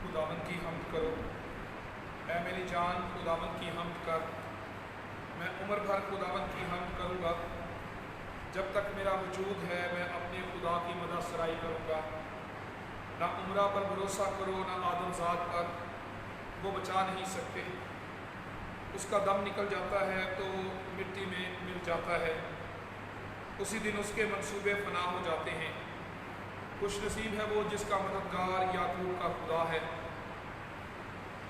خداوند کی حمد کرو۔ اے میری جان خداوند کی حمد کر، میں عمر بھر خداوند کی حمد کروں گا۔ جب تک میرا وجود ہے میں اپنے خدا کی مدح سرائی کروں گا۔ نہ عمرہ پر بھروسہ کرو نہ آدم ذات پر، وہ بچا نہیں سکتے۔ اس کا دم نکل جاتا ہے تو مٹی میں مل جاتا ہے، اسی دن اس کے منصوبے فنا ہو جاتے ہیں۔ خوش نصیب ہے وہ جس کا مددگار یعقوب کا خدا ہے،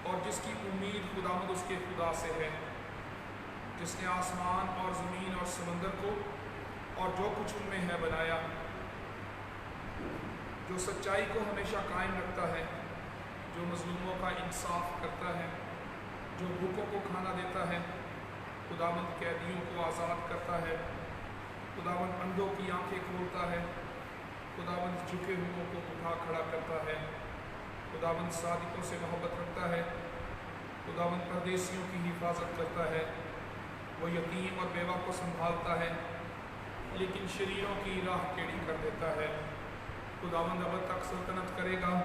اور جس کی امید خداوند اس کے خدا سے ہے، جس نے آسمان اور زمین اور سمندر کو اور جو کچھ ان میں ہے بنایا، جو سچائی کو ہمیشہ قائم رکھتا ہے، جو مظلوموں کا انصاف کرتا ہے، جو بھوکوں کو کھانا دیتا ہے، خداوند قیدیوں کو آزاد کرتا ہے، خداوند اندھوں کی آنکھیں کھولتا ہے، خداوند جھکے ہوئوں کو اٹھا کھڑا کرتا ہے، خداوند صادقوں سے محبت رکھتا ہے، خداوند پردیسیوں کی حفاظت کرتا ہے، وہ یتیم اور بیوہ کو سنبھالتا ہے، لیکن شریروں کی راہ ٹیڑھی کر دیتا ہے۔ خداوند ابد تک سلطنت کرے گا،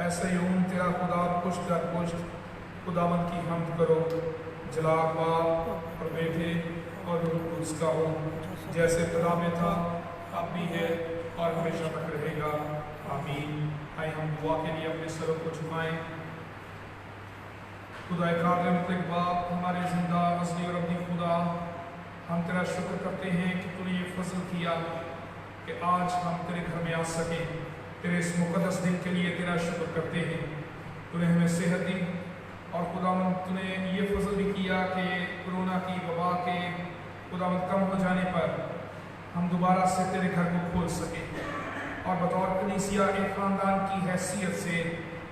ایسے یوم تیرا خدا پشت در پشت۔ خداوند کی حمد کرو، جلال باپ اور بیٹے اور روح القدس کا ہو، جیسے ابتدا میں تھا اب بھی ہے اور ہمیشہ تک رہے گا، آمین۔ آئے ہم دعا کے لیے اپنے سروں کو جھکائیں۔ خدا قادر مطلق باپ، ہمارے زندہ اصلی اور ابدی خدا، ہم تیرا شکر کرتے ہیں کہ تو نے یہ فضل کیا کہ آج ہم تیرے گھر میں آ سکیں۔ تیرے اس مقدس دن کے لیے تیرا شکر کرتے ہیں۔ تو نے ہمیں صحت دی، اور خداوند تو نے یہ فضل بھی کیا کہ کورونا کی وبا کے خداوند کم ہو جانے پر ہم دوبارہ سے تیرے گھر کو کھول سکیں، اور بطور کلیسیا ایک خاندان کی حیثیت سے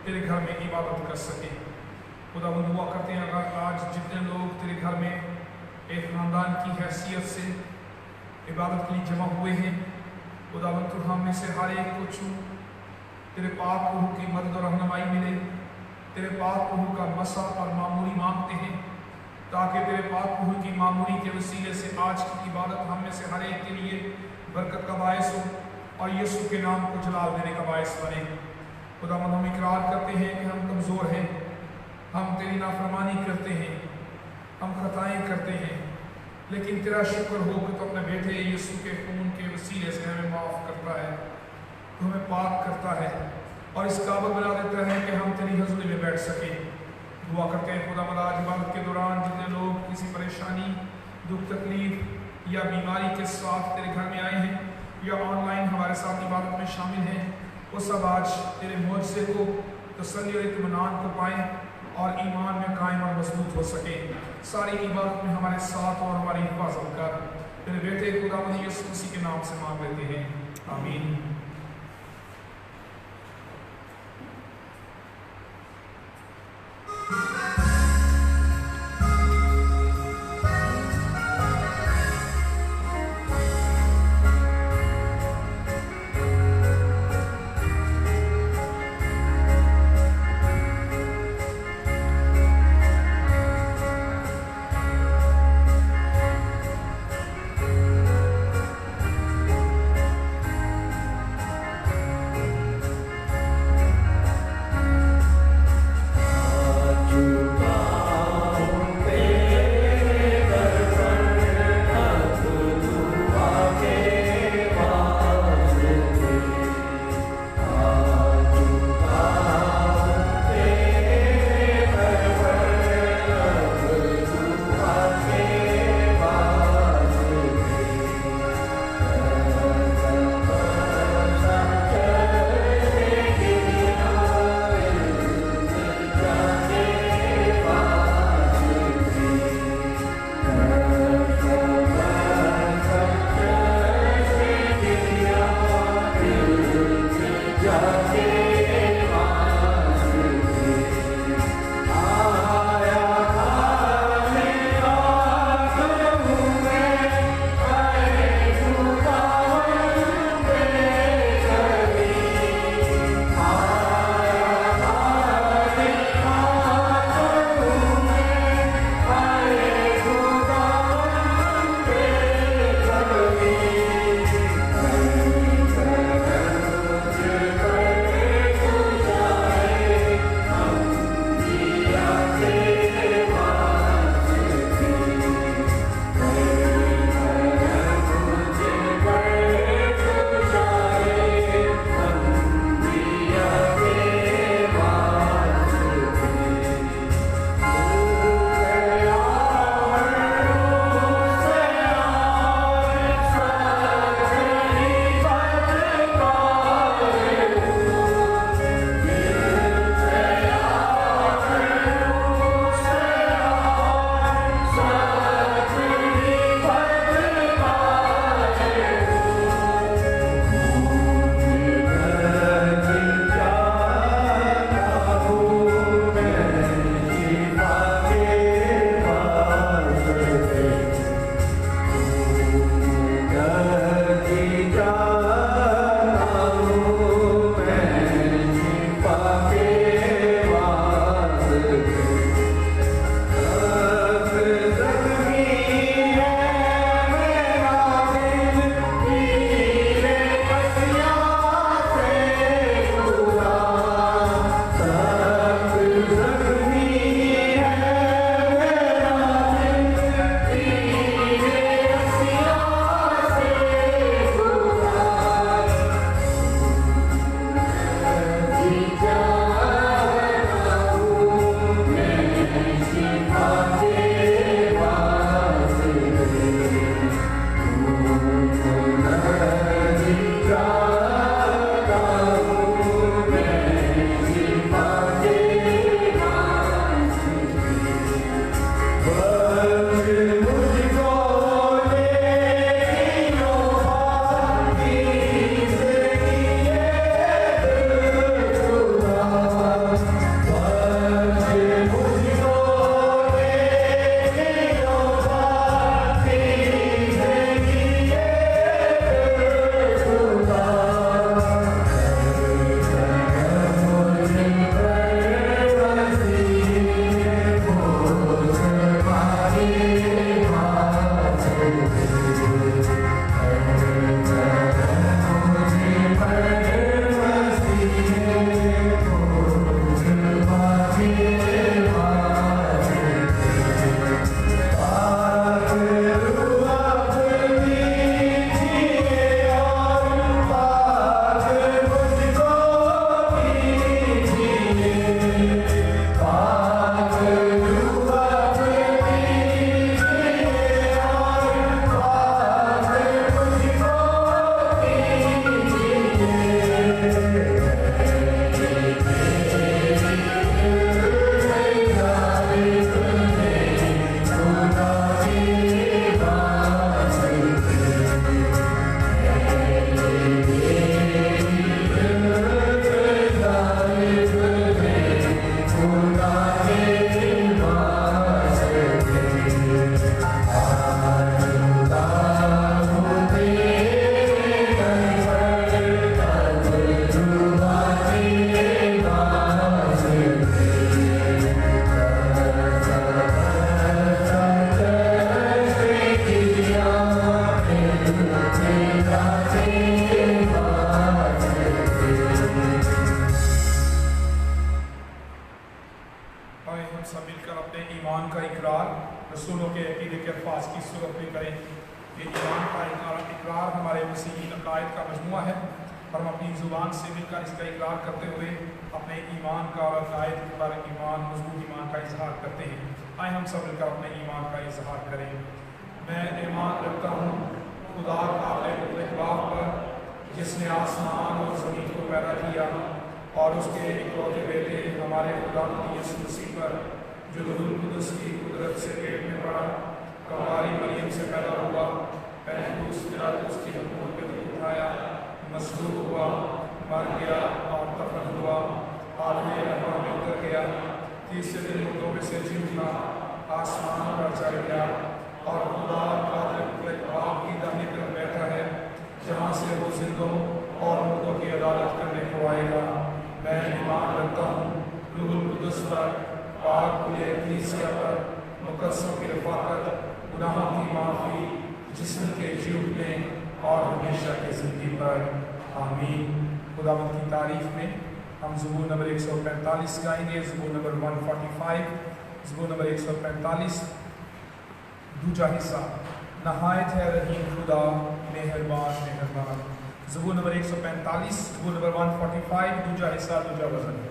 تیرے گھر میں عبادت کر سکیں۔ خداوند دعا کرتے ہیں اگر آج جتنے لوگ تیرے گھر میں ایک خاندان کی حیثیت سے عبادت کے لیے جمع ہوئے ہیں، خداوند تو ہم میں سے ہر ایک کو چھو، تیرے پاک روح کی مدد اور رہنمائی ملے۔ تیرے پاک روح کا مسح اور معمولی مانگتے ہیں، تاکہ تیرے پاک روح کی معمولی کے وسیلے سے آج کی عبادت ہم میں سے ہر ایک کے لیے برکت کا باعث ہو، اور یسوع کے نام کو جلال دینے کا باعث بنے۔ خداوند ہم اقرار کرتے ہیں کہ ہم کمزور ہیں، ہم تیری نافرمانی کرتے ہیں، ہم خطائیں کرتے ہیں، لیکن تیرا شکر ہو کہ تو اپنے بیٹے یسوع کے خون کے وسیلے سے ہمیں معاف کرتا ہے، تو ہمیں پاک کرتا ہے، اور اس قابل بنا دیتا ہے کہ ہم تیری حضوری میں بیٹھ سکیں۔ دعا کرتے ہیں خداوند آج عبادت کے دوران جتنے لوگ کسی پریشانی، دکھ، تکلیف یا بیماری کے ساتھ تیرے گھر میں آئے ہیں، یا آن لائن ہمارے ساتھ عبادت میں شامل ہیں، وہ سب آج تیرے معجزے کو، تسلی اور اطمینان کو پائیں، اور ایمان میں قائم اور مضبوط ہو سکیں۔ ساری عبادت میں ہمارے ساتھ اور ہماری حفاظت کر، تیرے بیٹے خداوند یسوع مسیح کے نام سے مانگ لیتے ہیں، آمین۔ सब मिलकर अपने ईमान का इकरार रसूलों के अकीदे के अल्फाज की सूरत में करें। ये ईमान का इकरार हमारे मसीही अकायद का मजमूआ है और हम अपनी ज़ुबान से मिलकर इसका इकरार करते हुए अपने ईमान का और अकायद पर मजबूत ईमान का इजहार करते हैं। आए हम सब मिलकर अपने ईमान का इजहार करें। मैं ईमान रखता हूँ खुदा अपने बाप पर, जिसने आसमान और ज़मीन को पैदा किया, और उसके इकलौते बेटे हमारे खुदा यीशु मसीह पर, जो रूह कुदस की कुदरत से पेट में पड़ा, कवारी मरियम से पैदा हुआ, पहलूस पिलातुस की हुकूमत पे उठाया, मसलूब हुआ, मर गया और दफन हुआ, आदमी अरबा में उतर गया, तीसरे दिन मुर्दों में से जी उठा, आसमान पर चढ़ गया और खुदा बाप की दाहिनी तरफ बैठा है, जहाँ से वो जिंदों और मुर्दों की अदालत करने को आएगा। मैं ईमान रखता हूँ रूहुल कुदस पर, पाक खुले कलीसिया पर, मुकद्दसों की रफ़ाक़त, गुनाहों की माफ़ी, जिस्म के जी उठने और हमेशा की ज़िंदगी पर। आमीन। खुदावंद की तारीफ़ में हम ज़बूर नंबर 145 गाएंगे। ज़बूर नंबर 145, ज़बूर नंबर 145, दूजा हिस्सा। नहायत है रहीम खुदा, मेहरबान मेहरबान। ज़बूर नंबर 145, ज़बूर नंबर 145, दूजा हिस्सा, दूजा वज़न।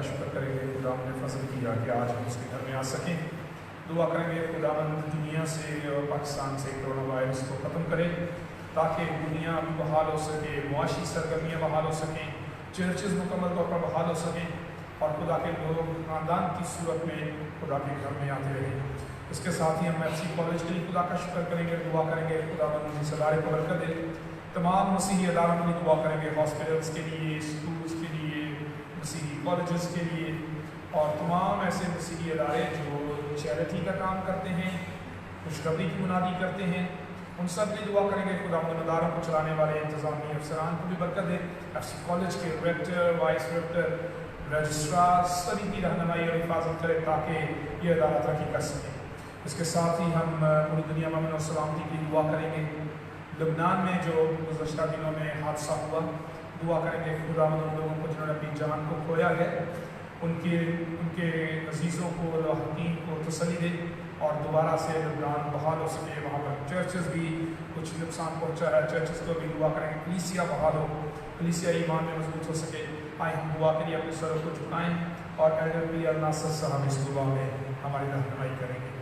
شکر کریں گے خدا نے فضل کیا کہ آج ہم اس کے گھر میں آ سکیں. دعا کریں گے خداوند دنیا سے اور پاکستان سے کرونا وائرس کو ختم کرے تاکہ دنیا بھی بحال ہو سکے, معاشی سرگرمیاں بحال ہو سکیں, چرچز مکمل طور پر بحال ہو سکیں اور خدا کے لوگ خاندان کی صورت میں خدا کے گھر میں آتے رہیں. اس کے ساتھ ہی ہم ایف سی کالج کے لیے خدا کا شکر کریں گے, دعا کریں گے خداوند اس ادارے کو برکت دے. تمام مسیحی اداروں کے لیے دعا کریں گے, ہاسپٹلس کے لیے, اسکولس کے لیے, مسیحی کالجز کے لیے اور تمام ایسے مسیحی ادارے جو چیریٹی کا کام کرتے ہیں, خوشخبری کی منادی کرتے ہیں, ان سب کی دعا کریں گے خدا ان اداروں کو چلانے والے انتظامی افسران کو بھی برکت دے. ایف سی کالج کے ریکٹر, وائس ریکٹر, رجسٹرار سبھی کی رہنمائی اور حفاظت کرے تاکہ یہ ادارہ ترقی کر سکے. اس کے ساتھ ہی ہم پوری دنیا میں امن اور سلامتی کی دعا کریں گے. لبنان میں جو گزشتہ دنوں میں حادثہ ہوا, دعا کریں گے خدا ان لوگوں کو جنہوں نے اپنی جان کو کھویا ہے, ان کے عزیزوں کو, لاحقین کو تسلی دے اور دوبارہ سے لبنان بحال ہو سکے. وہاں پر چرچز بھی کچھ نقصان پہنچا ہے, چرچز کو بھی دعا کریں گے کلیسیا بحال ہو, کلیسیا ایمان میں مضبوط ہو سکے. آئے ہم دعا کے لیے اپنے سروں کو جھکائیں اور ایڈر پی ناصر صاحب اس دعا میں ہماری رہنمائی کریں گے.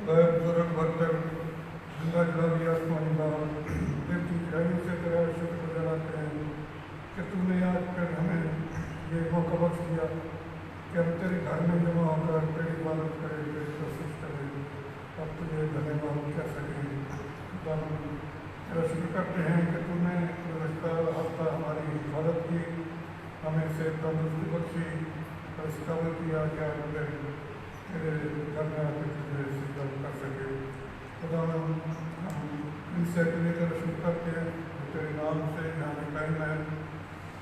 بزرگ برتر زندہ جلالی آسمانی باپ, دیکھتی چڑھائیوں سے تیرا شکر گزاراتے ہیں کہ تو نے آج پھر ہمیں یہ موقع بخش دیا کہ ہم تیرے گھر میں جمع ہو کر تیری عبادت کریں, تیری کوشش کریں اور تجھے دھنیواد کہہ سکیں. ہم تیرا شکر کرتے ہیں کہ تو نے گزشتہ ہفتہ ہماری حفاظت کی, ہمیں صحت تندرستی بخشی اور اس قابل کیا کہ ہم تیرے گھر میں آ کے تجھے سجدہ کر سکے. خدا ہم ان سے کے لیے تیرا شکر کرتے ہیں جو تیرے نام سے یہاں میں قائم ہے.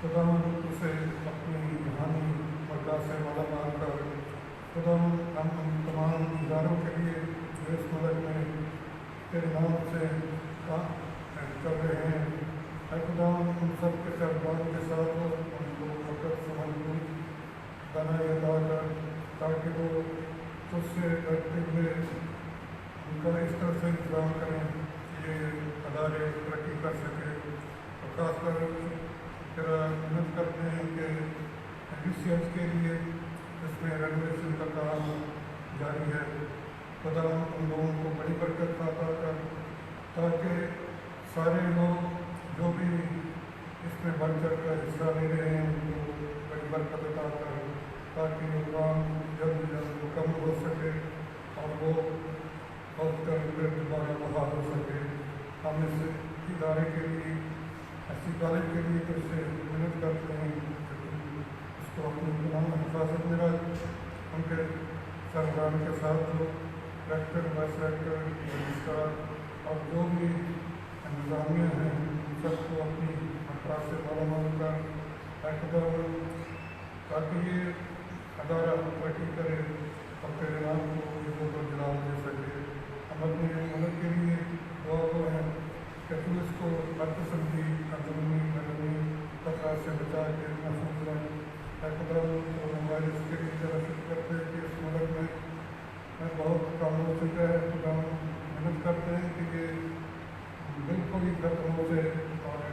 خدا ہم اسے اپنی روحانی برکات سے مالا مال کر. خدا ہم تمام اداروں کے لیے جو اس ملک میں تیرے نام سے کام کر رہے ہیں, اے خدا ان سب کے سربراہ کے ساتھ ان کو وقت سمجھ دانائی عطا کر تاکہ وہ تجھ سے ڈرتے ہوئے ان کا اس طرح سے انتظام کریں کہ یہ ادارے ترقی کر سکے. اور خاص کر تیرا محنت کرتے ہیں کہ ایڈیشنس کے لیے اس میں رینوویشن کا کام جاری ہے. خدا ان لوگوں کو بڑی برکت عطا کر تاکہ سارے لوگ جو بھی اس میں بڑھ چڑھ کر حصہ لے رہے ہیں ان کو بڑی برکت عطا کر تاکہ یہ کام جلد جلد مکمل ہو سکے اور وہ ہاسپٹل دوبارہ بحال ہو سکے. ہم اس ادارے کے لیے, ایسی کالج کے لیے تو اس سے محنت کرتے ہیں اس کو اپنی تمام حفاظت میں رکھ. ان کے سربراہ کے ساتھ جو ریکٹر, وائس ریکٹر, رجسٹرار اور جو بھی انتظامیہ ہیں ان سب کو اپنی افراد سے مالا مال کر اقدام تاکہ یہ ادارہ ترقی کرے اور تیرے نام کو عزت و جلال دے سکے. ہم اپنے ملک کے لیے دعا کو ہیں کہ تو اس کو ہر قسم کی اندرونی بیرونی خطرات سے بچا کے محفوظ رہے. اے خدا کورونا وائرس کے لیے تیرا شکر کرتے ہیں کہ اس ملک میں بہت کام ہو چکا ہے. خدا محنت کرتے ہیں کہ یہ بالکل ہی ختم ہو جائے اور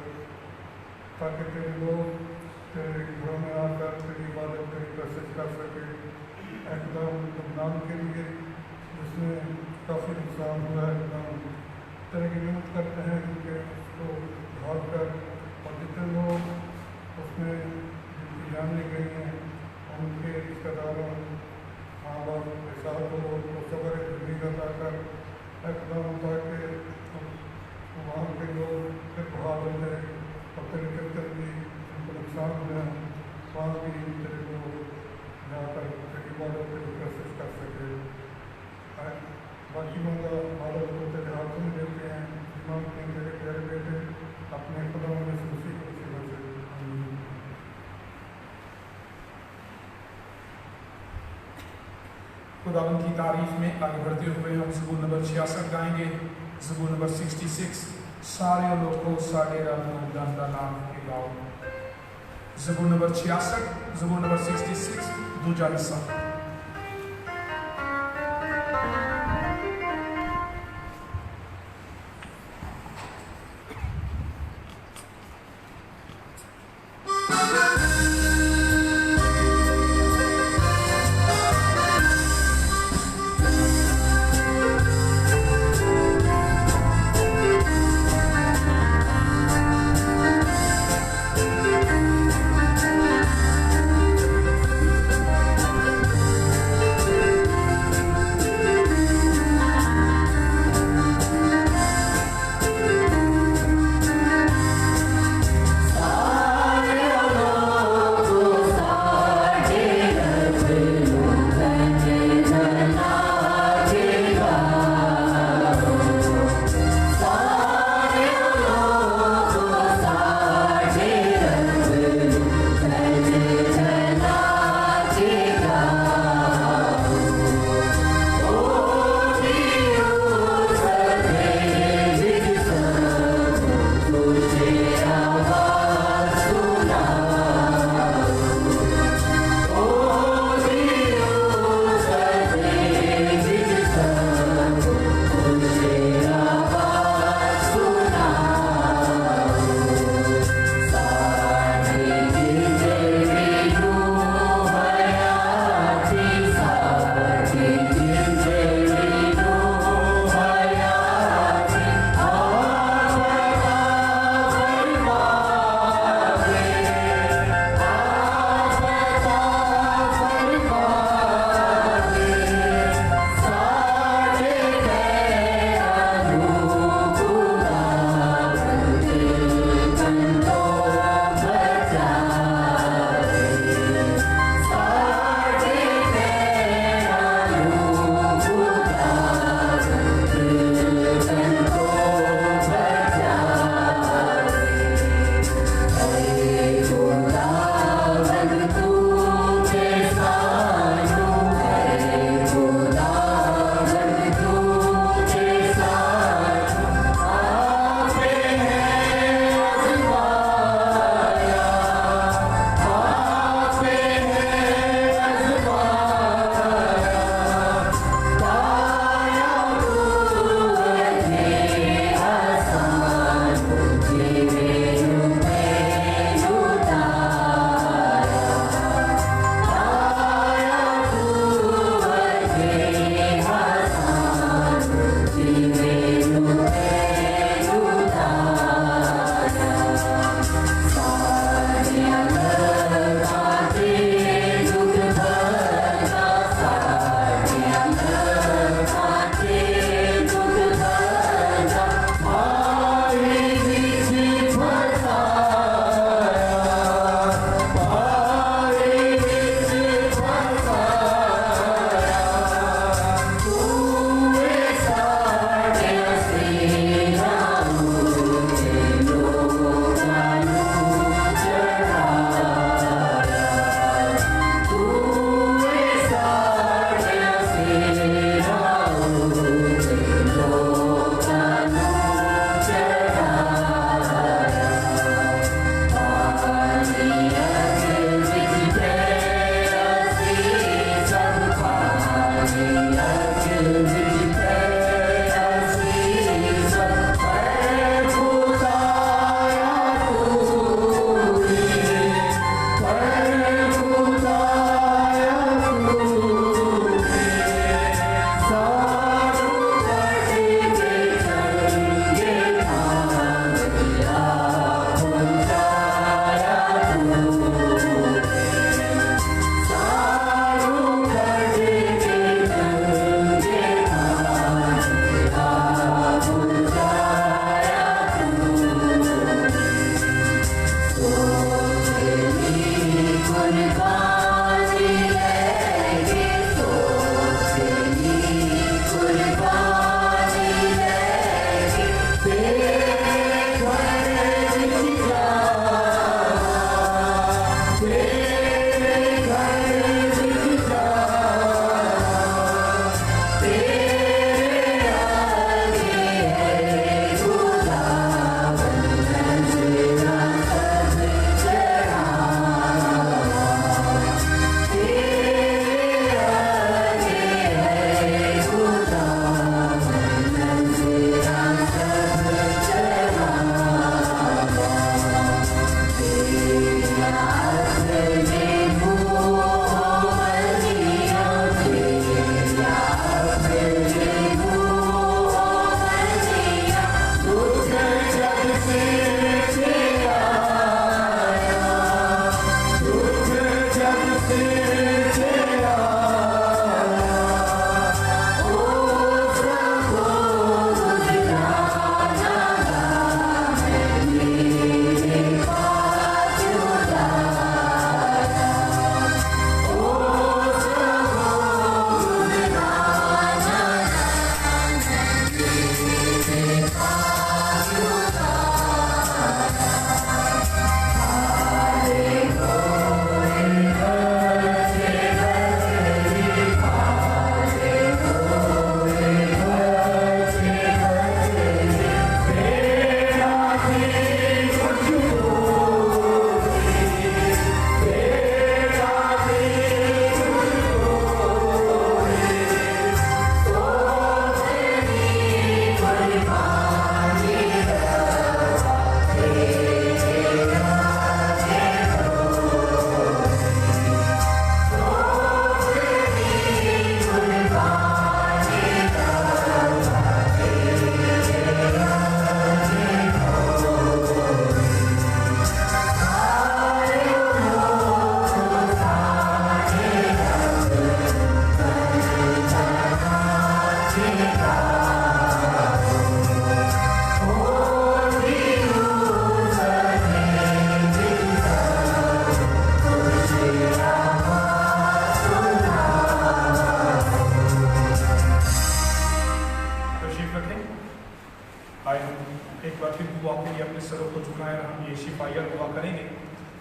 تاکہ تیرے لوگ تیرے گھروں میں آ کر تیری عبادت, تیری پرستش کر سکے. اقدام لبنان کے لیے جس میں کافی نقصان ہوا ہے, اقدام طرح کی محنت کرتے ہیں کہ اس کو بھاگ کر اور جتنے لوگ اس میں جن کی جانیں گئی ہیں ان کے رشتہ داروں, ماں باپ کے ساتھ ہو ان کو صبر زندگی عطا کر اقدام تاکہ وہاں کے لوگ پھر بحال ہو جائے اور تیرے کلچر بھی ان کو نقصان ہو جائے, وہاں بھی تیرے لوگ جا کر تیری عبادت کی کوشش کر سکے. باقی منگا عبادت کو تیرے ہاتھوں میں دیتے ہیں, امام کے تیرے پیارے بیٹے اپنے خدا میں سے اسی کو سیوا سے. خداوند کی تعریف میں آگے بڑھتے ہوئے ہم زبور نمبر 66 گائیں گے. زبور نمبر 66 سارے لوگوں ساڑے رب داندا نام کے گاؤ. زبور نمبر 66, زبور نمبر 66 دوجا حصہ. सरों को झुकाएं और हम ये शिफायत दुआ करेंगे।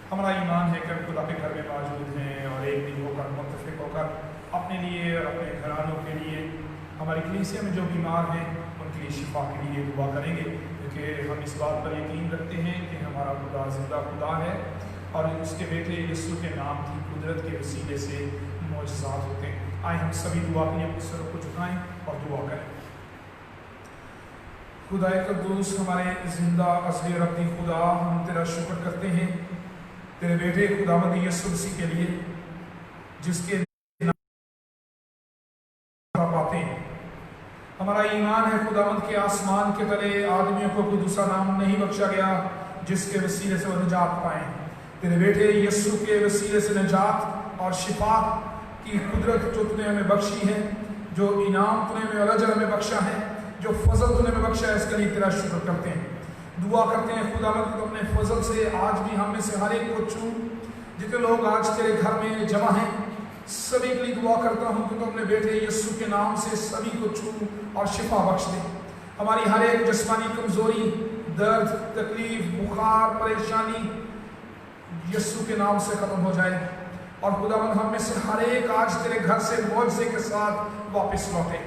हमारा ईमान है कि हम खुदा के घर में मौजूद हैं और एक दिन होकर मुत्तफिक होकर अपने लिए और अपने घरानों के लिए, हमारी कलीसिया में जो बीमार हैं उनके लिए शिफा के लिए दुआ करेंगे, क्योंकि हम इस बात पर यकीन रखते हैं कि हमारा खुदा जिंदा खुदा है और उसके बेटे यीशु के नाम की कुदरत के वसीले से मौजज़ात होते हैं। आए हम सभी दुआ के लिए अपने सरों को झुकाएं और दुआ करें। खुदाए कद्दूस, हमारे जिंदा असली और अपनी खुदा, हम तेरा शुक्र करते हैं तेरे बेटे खुदावंद यीशु मसीह के लिए, जिसके पाते हैं। हमारा ईमान है खुदावंद के आसमान के तले आदमियों को कोई दूसरा नाम नहीं बख्शा गया जिसके वसीले से वो निजात पाए। तेरे बेटे यीशु के वसीले से निजात और शिफा की कुदरत जो तूने हमें बख्शी है, जो इनाम तूने हमें अजर हमें बख्शा है, जो फजल तूने हमें बख्शा है, इसके लिए तेरा शुक्र करते हैं। दुआ करते हैं खुदावंद तो अपने फजल से आज भी हम में से हर एक को छू। जितने लोग आज तेरे घर में जमा हैं सभी के लिए दुआ करता हूँ कि तो अपने बेटे यीशु के नाम से सभी को छू और शिफा बख्श दे। हमारी हर एक जिस्मानी कमजोरी, दर्द, तकलीफ, बुखार, परेशानी यीशु के नाम से खत्म हो जाए और खुदावंद हम में से हर एक आज तेरे घर से मौजज़े के साथ वापस लौटे।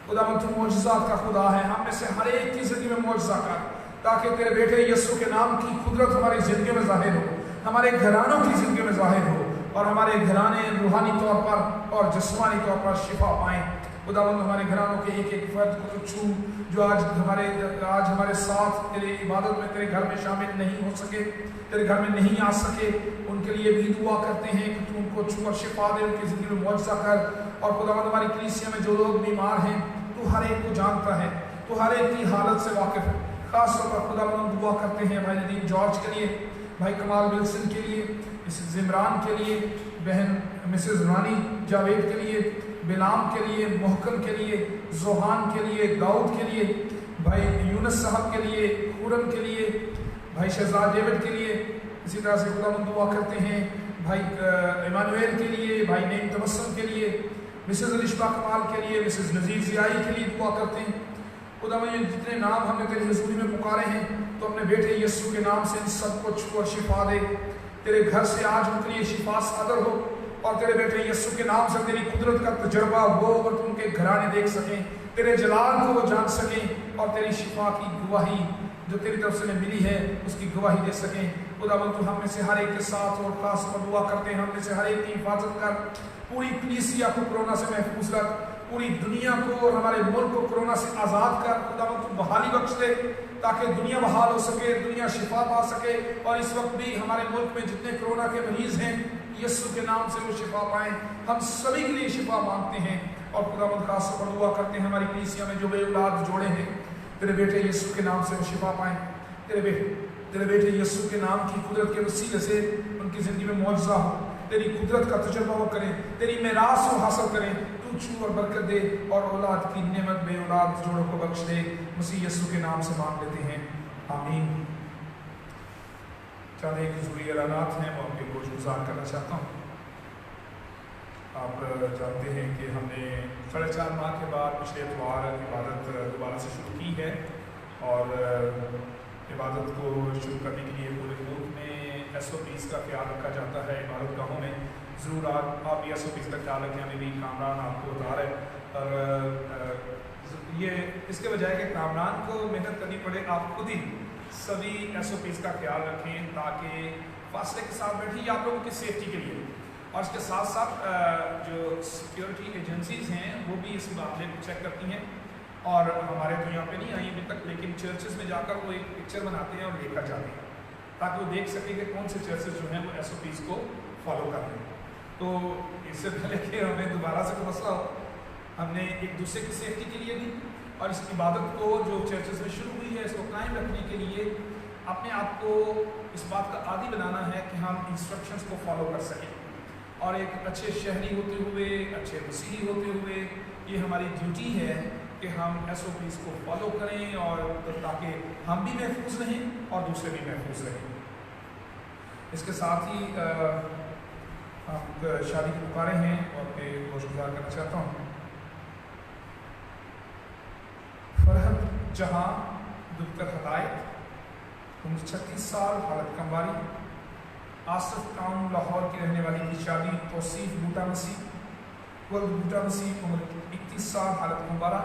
खुदावंद तू मौजज़ात का खुदा है, हम में से हर एक की जिंदगी में मौजज़ा कर, ताकि तेरे बेटे यीशु के नाम की कुदरत हमारी ज़िंदगी में ज़ाहिर हो, हमारे घरानों की ज़िंदगी में ज़ाहिर हो और हमारे घराने रूहानी तौर पर और जिस्मानी तौर पर शिफा पाएँ। खुदावंद हमारे घरानों के एक एक फर्द को छू जो आज हमारे साथ तेरे इबादत में तेरे घर में शामिल नहीं हो सके, तेरे घर में नहीं आ सके, उनके लिए भी दुआ करते हैं कि तू उनको छू और शिफा दे, उनकी ज़िंदगी में मौजज़ा कर। और खुदावंद हमारी कलीसिया में जो लोग बीमार हैं तू हर एक को जानता है, तू हर एक की हालत से वाकिफ़ है। खास तौर पर खुदावंद दुआ करते हैं भाई नदीम जॉर्ज के लिए, भाई कमाल विल्सन के लिए, मिसेस इमरान के लिए, बहन मिसेस रानी जावेद के लिए, बिलाम के लिए, मोहकम के लिए, जोहान के लिए, दाऊद के लिए, भाई यूनस साहब के लिए, खुरम के लिए, भाई शहजाद डेविड के लिए। इसी तरह से खुदावंद दुआ करते हैं भाई इमानुएल के लिए, भाई नईम तबस्सुम के लिए, मिसेस अलिशबा कमाल के लिए, मिसेस नज़ीर ज़ियाई के लिए दुआ करते हैं। खुदावंद ये जितने नाम हमने तेरी हुजूरी में पुकारे हैं तो अपने बेटे यीशु के नाम से इन सबको छू और शिफा दे। तेरे घर से आज उनके लिए शिफा सादर हो और तेरे बेटे यीशु के नाम से तेरी कुदरत का तजर्बा हो और उनके घराने देख सकें, तेरे जलाल को वो जान सकें और तेरी शिफा की गवाही जो तेरी तरफ से मिली है उसकी गवाही दे सकें। खुदावंद तू हम में से हर एक के साथ और खास पर दुआ करते हैं, हम में से हर एक की हिफाजत कर, पूरी कलीसिया को कोरोना से महफूज रख, पूरी दुनिया को और हमारे मुल्क को कोरोना से आज़ाद कर। खुदावंद तू बहाली बख्श दे ताकि दुनिया बहाल हो सके, दुनिया शिफा पा सके और इस वक्त भी हमारे मुल्क में जितने कोरोना के मरीज़ हैं यीशु के नाम से वो शिफा पाएँ। हम सभी के लिए शिफा मांगते हैं और खुदावंद खास पर दुआ करते हैं हमारी कलीसिया में जो बे औलाद जोड़े हैं तेरे बेटे यीशु के नाम से वो शिफा पाएँ। तेरे बेटे यीशु के नाम की कुदरत के वसीले से उनकी ज़िंदगी में मौजज़ा हो, तेरी कुदरत का तजर्बा वो करें, तेरी मेरास वो हासिल करें। तू छू और बरकत दे और औलाद की नेमत बे औलाद जोड़ों को बख्श दे। मसीह यीशु के नाम से मांग लेते हैं, आमीन। चले एक ज़रूरी ऐलानात हैं, मैं उनके गुज़ार करना चाहता हूँ। आप जानते हैं कि हमने 4.5 माह के बाद पिछले इतवार इबादत दोबारा से शुरू की है और इबादत को शुरू करने के लिए पूरे मुल्क में SOPs का ख्याल रखा जाता है। इबादत गाहों में ज़रूर आप भी SOPs का ख्याल रखें। हमें भी कामरान आपको बता रहे हैं और ये इसके बजाय कि कामरान को मेहनत करनी पड़े, आप खुद ही सभी SOPs का ख्याल रखें ताकि फासले के साथ बैठिए आप लोगों की सेफ्टी के लिए। और इसके साथ साथ जो सिक्योरिटी एजेंसीज़ हैं वो भी इस मामले को चेक करती हैं और हमारे तो यहाँ पे नहीं आई अभी तक, लेकिन चर्चेस में जाकर वो एक पिक्चर बनाते हैं और लेकर जाते हैं ताकि वो देख सकें कि कौन से चर्चेस जो हैं वो SOPs को फॉलो कर रहे हैं। तो इससे पहले कि हमें दोबारा से कोई मसला हो, हमने एक दूसरे की सेफ्टी के लिए भी और इस इबादत को जो चर्चेस में शुरू हुई है इसको कायम रखने के लिए अपने आप को इस बात का आदी बनाना है कि हम इंस्ट्रक्शंस को फॉलो कर सकें और एक अच्छे शहरी होते हुए, अच्छे मसीही होते हुए ये हमारी ड्यूटी है कि हम SOPs को फॉलो करें और ताकि हम भी महफूज रहें और दूसरे भी महफूज रहें। इसके साथ ही आप शादी के पुकारे हैं और मैं गुज़ार करना चाहता हूँ। फरहत जहाँ दुख्तर हदायत उम्र 36 साल, हालत कमवारी। आसफ टाउन लाहौर की रहने वाली की शादी तौसीफ बूटा मसीह वल्द बूटा मसीह, उम्र 31 साल, हालत कमवारा।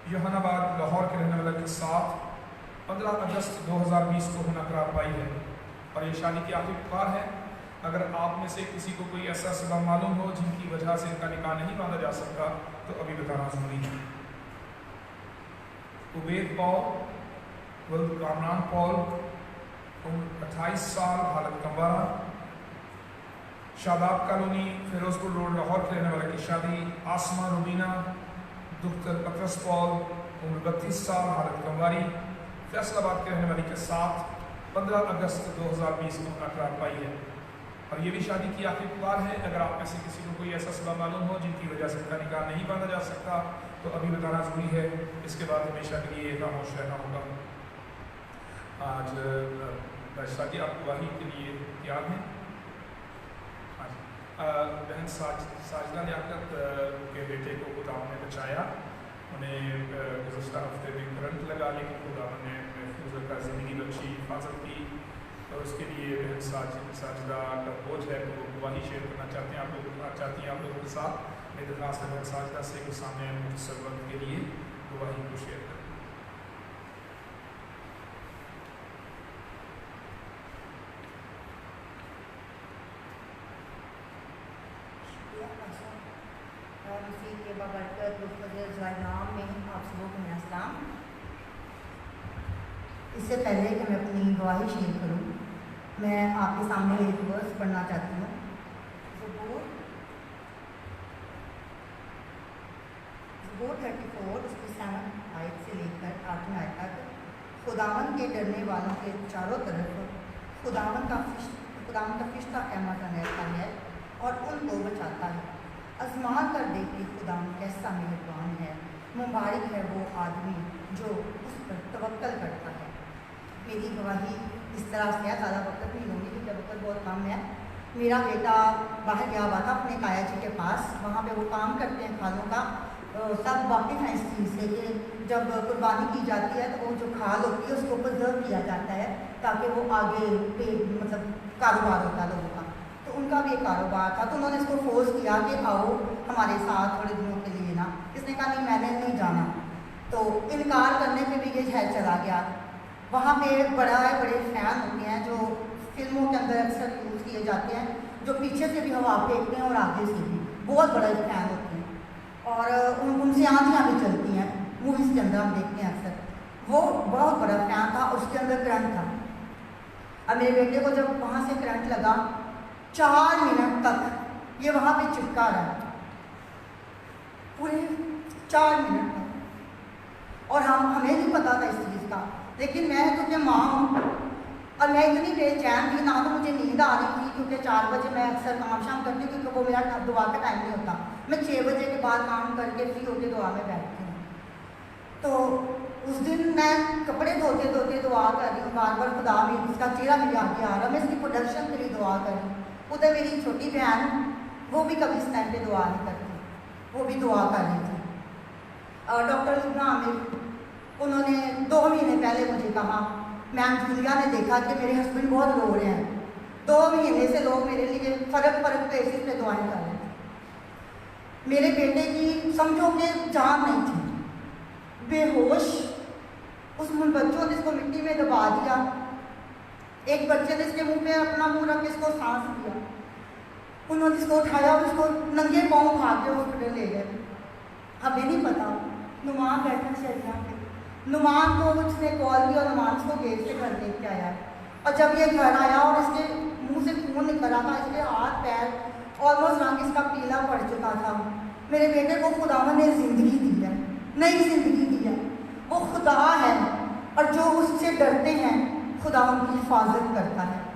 जहानाबाद लाहौर के रहने वाले के साथ 15 अगस्त 2020 को होना करार पाई है और ये शादी की आखिरी पुकार है। अगर आप में से किसी को कोई ऐसा सबब मालूम हो जिनकी वजह से इनका निकाह नहीं बांधा जा सकता तो अभी बताना जरूरी है। उबैद पॉल वल्द कामरान पॉल, उम्र 28 साल, हालत कमवारा। शादाब कॉलोनी फिरोजपुर रोड लाहौर के रहने वाले की शादी आसमा रुबीना दुख्तर पत्रस पॉल, उम्र 32 साल, हालत कमवारी। फैसलाबाद के रहने वाली के साथ 15 अगस्त 2020 को होना करार पाई है और ये भी शादी की आखिरी पुकार है। अगर आप में से किसी को कोई ऐसा सबब मालूम हो जिनकी वजह से उनका निकाह नहीं बांधा जा सकता तो अभी बताना जरूरी है। इसके बाद हमेशा के लिए खामोश रहना होगा। आज शादी आप गवाही के लिए तैयार हैं? बहन साजिदा लियाकत के बेटे को खुदा ने बचाया। उन्हें गुज़श्ता हफ्ते में करंट लगा लेकिन खुदा ने महफूज का ज़िंदगी बख्शी, हिफाजत की और उसके लिए बहन साजिदा का बोझ है तो वो गवाही शेयर करना चाहती हैं आप लोगों के साथ। मैं दरख्वास्त है बहन साजिदा से कि सामने मुख्तसर वक्त के लिए गवाही को शेयर करें। उसी के बाबरकत नाम में आप सबों को मेरा सलाम। इससे पहले कि मैं अपनी गवाही शेयर करूं, मैं आपके सामने एक वर्स पढ़ना चाहती हूँ। ज़बूर 34 उसकी 7 आयत से लेकर 8 आयत तक खुदावन के डरने वालों के चारों तरफ खुदावन का फरिश्ता क़यामत रहता है और उनको बचाता है। आज़मा कर देखे खुदावन कैसा मेहरबान है, मुबारक है वो आदमी जो उस पर तवक्कल करता है। मेरी गवाही इस तरह से ज़्यादा वक्त नहीं लूँगी क्योंकि वक्त बहुत कम है। मेरा बेटा बाहर गया हुआ था अपने काया जी के पास, वहाँ पे वो काम करते हैं खालों का। सब वाकिफ़ हैं इस चीज़ से कि जब कुर्बानी की जाती है तो वो जो खाल होती है उसको प्रिजर्व किया जाता है ताकि वो आगे पे मतलब कारोबार होता है लोगों का। तो उनका भी एक कारोबार था तो उन्होंने इसको फोर्स किया कि आओ हमारे साथ थोड़े दिनों के लिए ना। इसने कहा नहीं मैंने नहीं जाना, तो इनकार करने पे भी ये शहर चला गया। वहाँ पे बड़े फ़ैन होते हैं जो फिल्मों के अंदर अक्सर यूज़ किए जाते हैं, जो पीछे से भी हवा फेंकते हैं और आगे से भी बहुत बड़े फ़ैन होते हैं और उनसे आंधियाँ भी चलती हैं। मूवीज़ के अंदर हम देखते हैं अक्सर। वो बहुत बड़ा फ़ैन था, उसके अंदर करंट था। अब मेरे बेटे को जब वहाँ से करंट लगा 4 मिनट तक ये वहाँ पे चिपका रहा, पूरे 4 मिनट तक। और हमें नहीं पता था इस चीज़ का, लेकिन मैं क्योंकि माँ हूँ और मैं इतनी बेचैन थी, ना तो मुझे नींद आ रही थी क्योंकि 4 बजे मैं अक्सर काम शाम करती हूँ क्योंकि वो मेरा दुआ का टाइम नहीं होता। मैं 6 बजे के बाद काम करके फ्री होकर दुआ में बैठती हूँ। तो उस दिन मैं कपड़े धोते धोते दुआ कर रही हूँ, बार बार खुदा में इसका चेहरा मेरे आगे आ रहा, मैं इसकी प्रोडक्शन के लिए दुआ कर रही हूँ। उधर मेरी छोटी बहन वो भी कभी इस टाइम पे दुआ नहीं करती, वो भी दुआ कर रही थी। डॉक्टर सुबना आमिर उन्होंने 2 महीने पहले मुझे कहा, मैम जूलिया ने देखा कि मेरे हस्बैंड बहुत रो रहे हैं। 2 महीने से लोग मेरे लिए फ़र्क प्लेसेस पे दुआएं कर रहे थे। मेरे बेटे की समझो कि जान नहीं थी, बेहोश। उस बच्चों ने इसको मिट्टी में दबा दिया। एक बच्चे ने इसके मुंह पे अपना मुंह रख के इसको सांस दिया। उन्होंने इसको उठाया और इसको नंगे पाँव भाग के हॉस्पिटल ले गए। हमें नहीं पता, नुमान बैठा शहरिया पे, नुमान को उसने कॉल किया और नुमान उसको गेट से घर लेके आया। और जब ये घर आया और इसके मुंह से खून निकल रहा था, इसके हाथ पैर ऑलमोस्ट रंग इसका पीला पड़ चुका था। मेरे बेटे को खुदावन ने ज़िंदगी दी है, नई ज़िंदगी दी है। वो खुदा है और जो उससे डरते हैं खुदा उनकी हिफाजत करता है।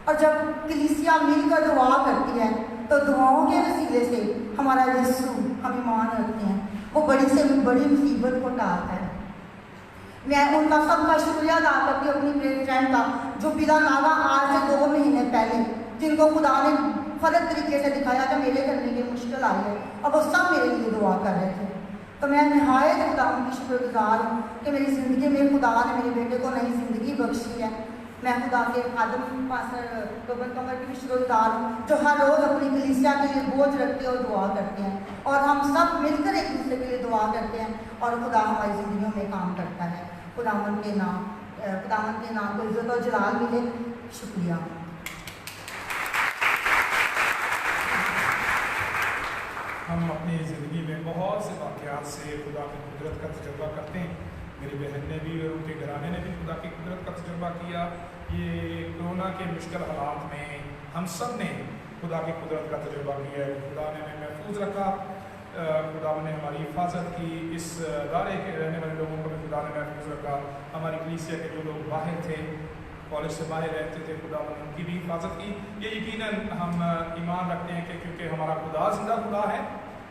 और जब कलीसिया मिलकर दुआ करती है तो दुआओं के वसीले से हमारा यीशु हम ईमान रखते हैं, वो बड़ी से बड़ी मुसीबत को टालता है। मैं उनका सबका शुक्रिया अदा करती हूँ, अपनी प्रेयर फ्रेंड का जो बिला नागा आज से 2 महीने पहले जिनको खुदा ने फर्क तरीके से दिखाया कि मेरे घर में ये मुश्किल आई है, अब वो सब मेरे लिए दुआ कर रहे थे। तो मैं नहायत खुदा की शुक्रगुजार हूँ कि मेरी ज़िंदगी में खुदा ने मेरे बेटे को नई ज़िंदगी बख्शी है। میں خدا کے خادم پاسٹر گوبند کمر کی بھی شکر گزار ہوں جو ہر روز اپنی کلیسیا کے لیے بوجھ رکھتے ہیں اور دعا کرتے ہیں، اور ہم سب مل کر ایک دوسرے کے لیے دعا کرتے ہیں، اور خدا ہماری زندگیوں میں کام کرتا ہے۔ خداوند کے نام کو عزت اور جلال ملے۔ شکریہ۔ ہم اپنی زندگی میں بہت سے واقعات سے خدا کی قدرت کا تجربہ کرتے ہیں۔ میری بہن نے بھی اور ان کے گھرانے نے بھی خدا کی قدرت کا تجربہ کیا۔ یہ کورونا کے مشکل حالات میں ہم سب نے خدا کی قدرت کا تجربہ کیا ہے۔ خدا نے ہمیں محفوظ رکھا، خدا نے ہماری حفاظت کی، اس ادارے کے رہنے والے لوگوں کو بھی خدا نے محفوظ رکھا۔ ہماری کلیسیا کے جو لوگ باہر تھے، کالج سے باہر رہتے تھے، خدا نے ان کی بھی حفاظت کی۔ یہ یقیناً ہم ایمان رکھتے ہیں کہ کیونکہ ہمارا خدا زندہ خدا ہے،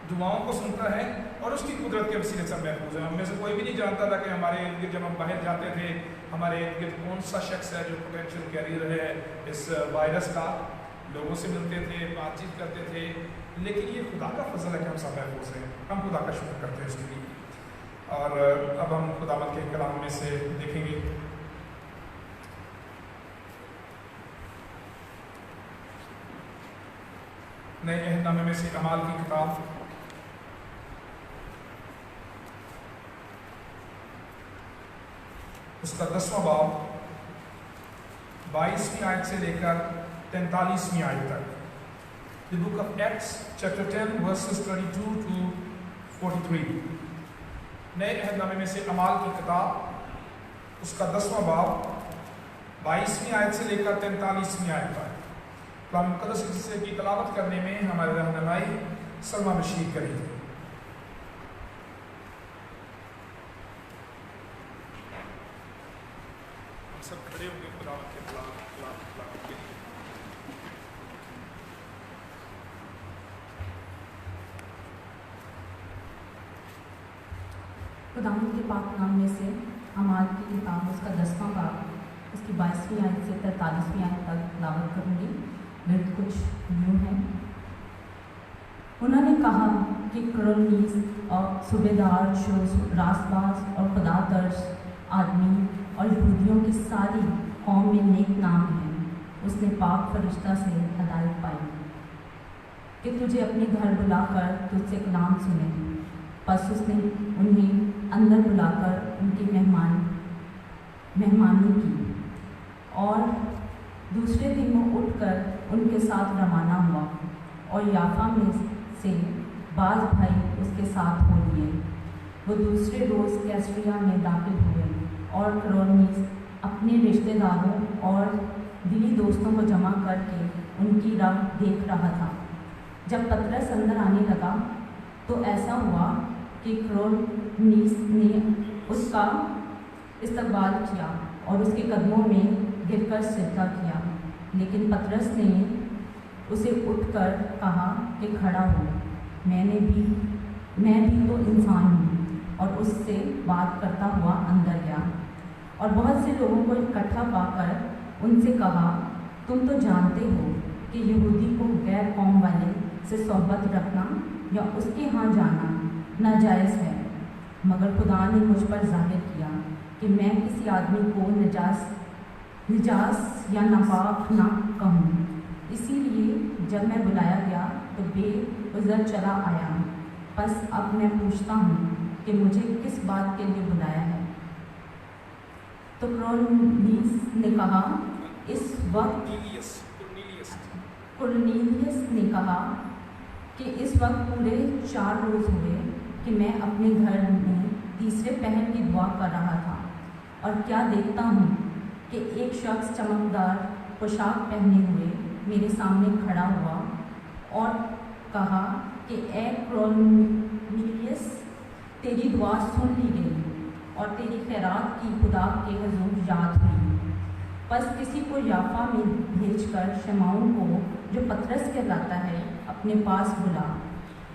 دعاؤں کو سنتا ہے اور اس کی قدرت کے وسیلے سے محفوظ ہے۔ ہم میں سے کوئی بھی نہیں جانتا تھا کہ ہمارے ارد گرد جب ہم باہر جاتے تھے ہمارے ارد گرد کون سا شخص ہے جو پوٹینشیل کیریئر ہے اس وائرس کا۔ لوگوں سے ملتے تھے، بات چیت کرتے تھے، لیکن یہ خدا کا فضل ہے کہ ہم سب محفوظ ہیں۔ ہم خدا کا شکر کرتے ہیں اس کے لیے۔ اور اب ہم خداوند کے کلام میں سے دیکھیں گے نئے عہد نامے میں سے اعمال کی کتاب اس کا 10واں باب 22ویں آیت سے لے کر 43ویں آیت تک۔ The book of Acts chapter 10 verses 22 to 43۔ نئے عہد نامے میں سے اعمال کی کتاب اس کا 10واں باب 22ویں آیت سے لے کر 43ویں آیت تک۔ کلام مقدس حصے کی تلاوت کرنے میں ہمارے رہنمائی سلمہ بشیر کریں گے۔ ہم سب کھڑے ہوں گے خداوند کے تلاوت کے لیے۔ خداوند کے پاک نام میں سے اعمال کی کتاب اس کا 10واں باب اس کی 22ویں آیت سے 43ویں آیت تک تلاوت کروں گی۔ ورد کچھ یوں ہے۔ انہوں نے کہا کہ کرنیلیس اور صوبیدار جو راست باز اور خدا ترس آدمی اور یہودیوں کی ساری قوم میں نیک نام ہے، اس نے پاک فرشتہ سے ہدایت پائی کہ تجھے اپنے گھر بلا کر تجھ سے کلام سنے۔ پس اس نے انہیں اندر بلا کر ان کی مہمانی کی، اور دوسرے دن وہ اٹھ کر ان کے ساتھ روانہ ہوا، اور یافا میں سے بعض بھائی اس کے ساتھ ہو لیے۔ وہ دوسرے روز کیسریا میں داخل ہوئے، اور کرنیلیس اپنے رشتہ داروں اور دلی دوستوں کو جمع کر کے ان کی راہ دیکھ رہا تھا۔ جب پطرس اندر آنے لگا تو ایسا ہوا کہ کرنیلیس نے اس کا استقبال کیا اور اس کے قدموں میں گر کر سجدہ کیا، لیکن پطرس نے اسے اٹھ کر کہا کہ کھڑا ہو، میں بھی تو انسان ہوں، اور اس سے بات کرتا ہوا اندر گیا، اور بہت سے لوگوں کو اکٹھا پا کر ان سے کہا، تم تو جانتے ہو کہ یہودی کو غیر قوم والے سے صحبت رکھنا یا اس کے ہاں جانا ناجائز ہے، مگر خدا نے مجھ پر ظاہر کیا کہ میں کسی آدمی کو نجاس یا ناپاک نہ کہوں۔ اسی لیے جب میں بلایا گیا تو بے عذر چلا آیا۔ بس اب میں پوچھتا ہوں کہ مجھے کس بات کے لیے بلایا ہے؟ تو کرنیلیس نے کہا کہ اس وقت پورے 4 روز ہوئے کہ میں اپنے گھر میں تیسرے پہر کی دعا کر رہا تھا، اور کیا دیکھتا ہوں کہ ایک شخص چمکدار پوشاک پہنے ہوئے میرے سامنے کھڑا ہوا اور کہا کہ اے کرنیلیس، تیری دعا سن لی گئی اور تیری خیرات کی خدا کے حضور یاد ہوئی۔ پس کسی کو یافا میں بھیج کر شمعون کو، جو پطرس کہلاتا ہے، اپنے پاس بلا۔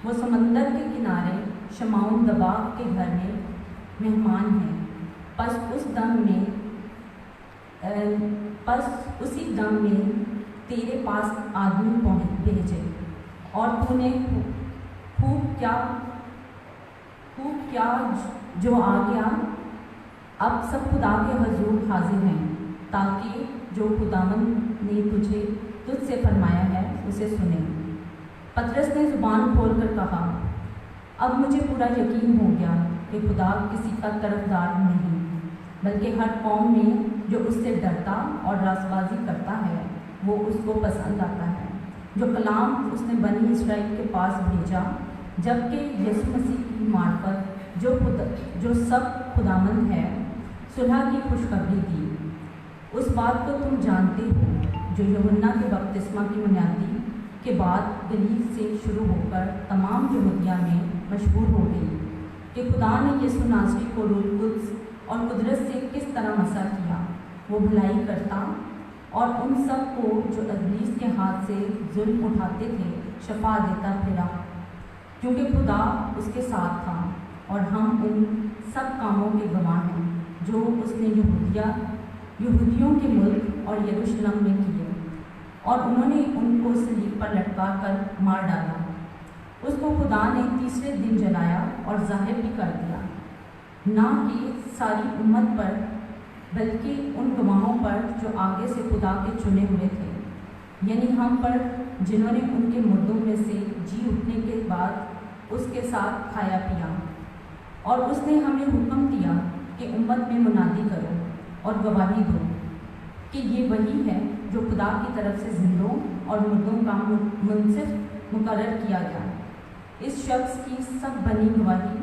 وہ سمندر کے کنارے شمعون دباغ کے گھر میں مہمان ہے۔ پس اسی دم میں تیرے پاس آدمی بھیجے، اور تو نے خوب کیا جو آ گیا۔ اب سب خدا کے حضور حاضر ہیں، تاکہ जो खुदावंद ने तुझसे फरमाया है उसे सुने। पतरस ने ज़ुबान खोलकर कहा, अब मुझे पूरा यकीन हो गया कि खुदा किसी का तरफदार नहीं, बल्कि हर कौम में जो उससे डरता और रासबाजी करता है वो उसको पसंद आता है। जो कलाम उसने बनी इसराइल के पास भेजा, जबकि यीशु मसीह की मार्फत जो सब खुदावंद है, सुलह की खुशखबरी दी। उस बात को तुम जानते हो जो यूहन्ना के बपतिस्मा की बुनियादी के बाद गलील से शुरू होकर तमाम यहूदिया में मशहूर हो गई कि खुदा ने यीशु नासरी को रूह कुद्स और कुदरत से किस तरह मसा किया। वो भलाई करता और उन सब को जो इब्लीस के हाथ से जुल्म उठाते थे शफा देता फिरा, क्योंकि खुदा उसके साथ था। और हम उन सब कामों के गवाह हैं जो उसने यहूदियों के मुल्क और यरूशलेम में किए, और उन्होंने उनको सलीब पर लटका कर मार डाला। उसको खुदा ने तीसरे दिन जलाया और जाहिर भी कर दिया, ना कि सारी उम्मत पर बल्कि उन गवाहों पर जो आगे से खुदा के चुने हुए थे, यानी हम पर, जिन्होंने उनके मुर्दों में से जी उठने के बाद उसके साथ खाया पिया। और उसने हमें हुक्म दिया कि उम्मत में मुनादी करो और गवाही दो कि ये वही है जो खुदा की तरफ से जिंदों और मुर्दों का मुनसिफ मुकर्रर किया गया। इस शख्स की सब बनी गवाही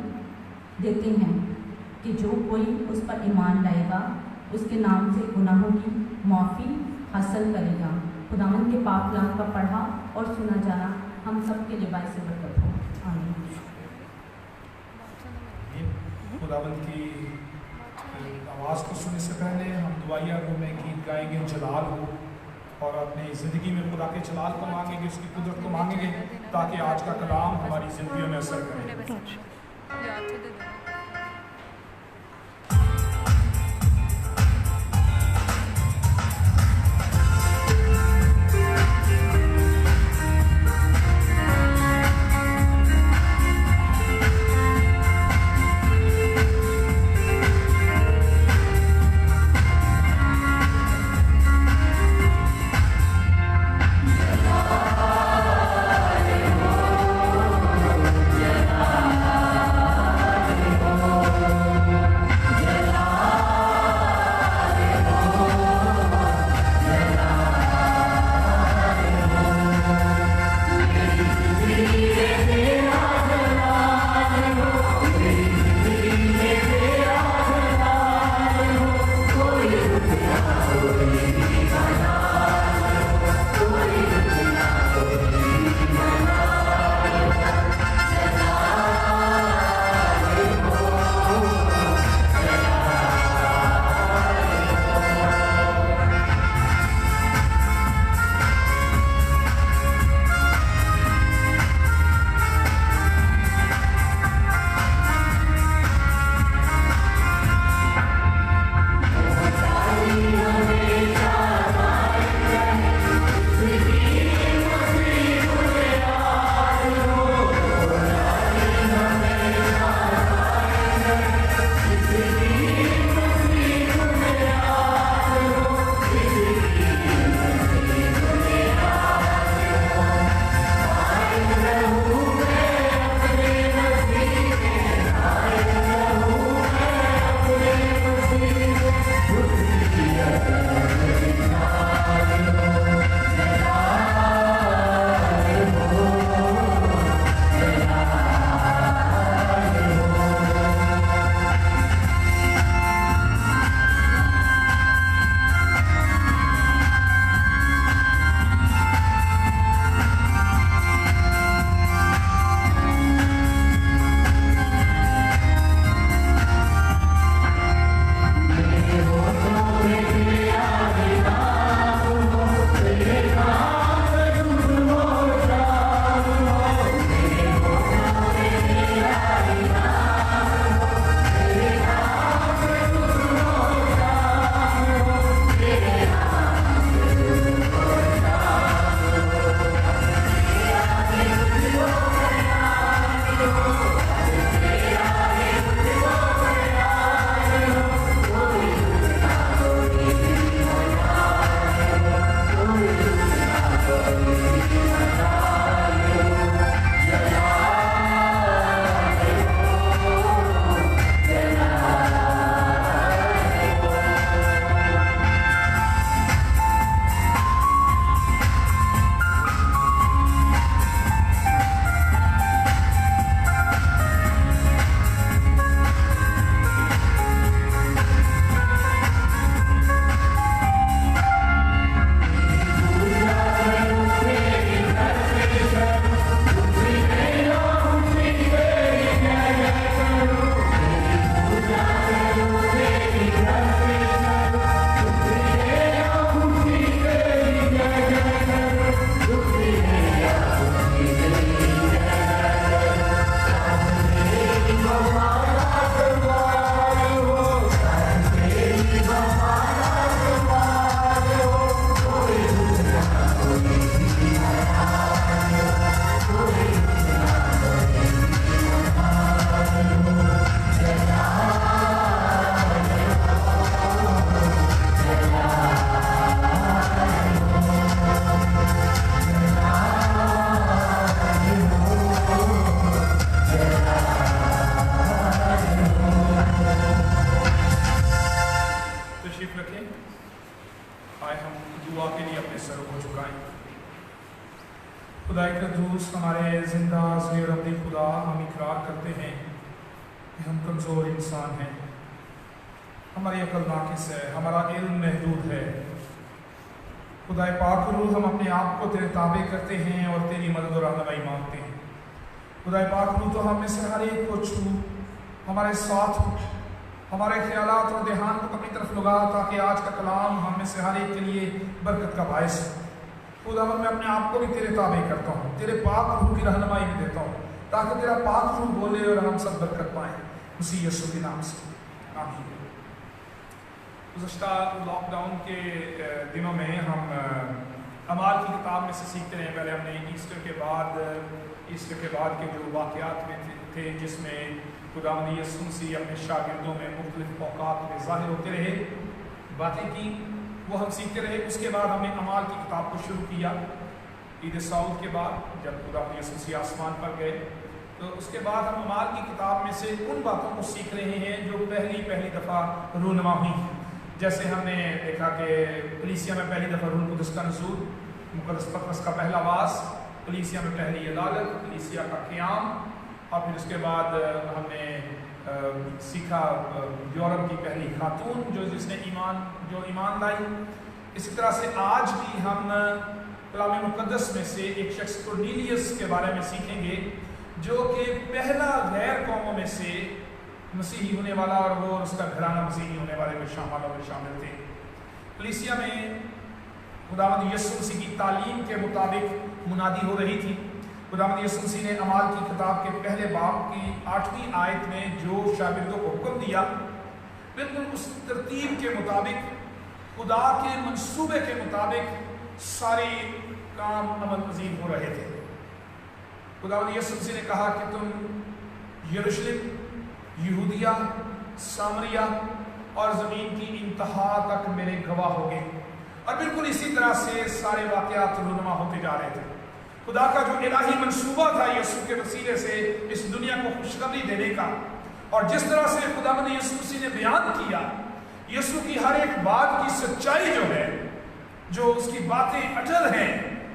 देते हैं कि जो कोई उस पर ईमान लाएगा उसके नाम से गुनाहों की माफ़ी हासिल करेगा। खुदावंद के पाक कलाम का पढ़ा और सुना जाना हम सब के लिए बाइस बरकत हो। आमीन। खुदावंद की आवाज़ को सुनने से पहले हम दुआया रूह में गीत गाएंगे जलाल हो, और अपनी ज़िंदगी में खुदा के जलाल को मांगेंगे, उसकी कुदरत को मांगेंगे, ताकि आज का कलाम हमारी ज़िंदगियों में असर करे। जलाल कद्दूस हमारे जिंदा अज़ली और अब्दी खुदा, हम इकरार करते हैं कि हम कमज़ोर इंसान हैं, हमारी अकल नाकिस है, हमारा इल्म महदूद है। खुदाए पाक रूह, हम अपने आप को तेरे ताबे करते हैं और तेरी मदद और रहनुमाई मांगते हैं। खुदाए पाक रूह, तो हम में से हर एक को छू, हमारे साथ हमारे ख्यालात और ध्यान को अपनी तरफ लगा, ताकि आज का कलाम हम में से हर एक के लिए बरकत का बायस हो। खुदावंद, मैं अपने आप को भी तेरे ताबे करता हूँ, तेरे पाक रूह की रहनुमाई भी देता हूँ, ताकि तेरा पाक रूह बोले और हम सब बरकत पाएँ, मसीह यीशु के नाम से, आमीन। गुज़श्ता लॉकडाउन के दिनों में हम अमाल की किताब में से सीखते रहे। पहले हमने ईस्टर के बाद के जो वाक़यात में थे, जिसमें खुदावंद यीशु मसीह अपने शागिर्दों में मुख्तलिफ औकात में ज़ाहिर होते रहे, बातें की, वो हम सीखते रहे। उसके बाद हमने अमाल की किताब को शुरू किया ईद सऊद के बाद, जब खुदावंद यीशु मसीह आसमान पर गए। तो उसके बाद हम अमाल की किताब में से उन बातों को सीख रहे हैं जो पहली दफ़ा रूनुमा हुई। जैसे हमने देखा कि कलीसिया में पहली दफ़ा रूह कुदस का नज़ूल, मुक़द्दस पतरस का पहला वास, कलीसिया में पहली अदालत, कलीसिया का क़याम, और फिर उसके बाद हमने सीखा यूरोप की पहली खातून जिसने ईमान लाई। इसी तरह से आज भी हम कलाम मुक़द्दस में से एक शख्स कुरनेलियस के बारे में सीखेंगे, जो कि पहला गैर कौमों में से मसीही होने वाला, और वो उसका घराना मसीही होने वाले में शामिल थे। कलीसिया में खुदावंद यीशु मसीह की तालीम के मुताबिक मुनादी हो रही थी। खुदावंद यीशु मसीह ने अमाल की किताब के पहले बाब की 8वीं आयत में जो शागिर्दों को हुक्म दिया, बिल्कुल उस तरतीब के मुताबिक, खुदा के मंसूबे के मुताबिक सारे काम अमल पजीर हो रहे थे। खुदावंद यीशु मसीह ने कहा कि तुम यरूशलेम, यहूदिया, सामरिया और ज़मीन की इंतहा तक मेरे गवाह होंगे। और बिल्कुल इसी तरह से सारे वाक़यात रूनुमा होते जा रहे थे। खुदा का जो इलाही मंसूबा था यीशु के वसीले से इस दुनिया को खुशखबरी देने का, और जिस तरह से खुदावंद यीशु मसीह ने बयान किया, यीशु की हर एक बात की सच्चाई जो है, जो उसकी बातें अटल हैं,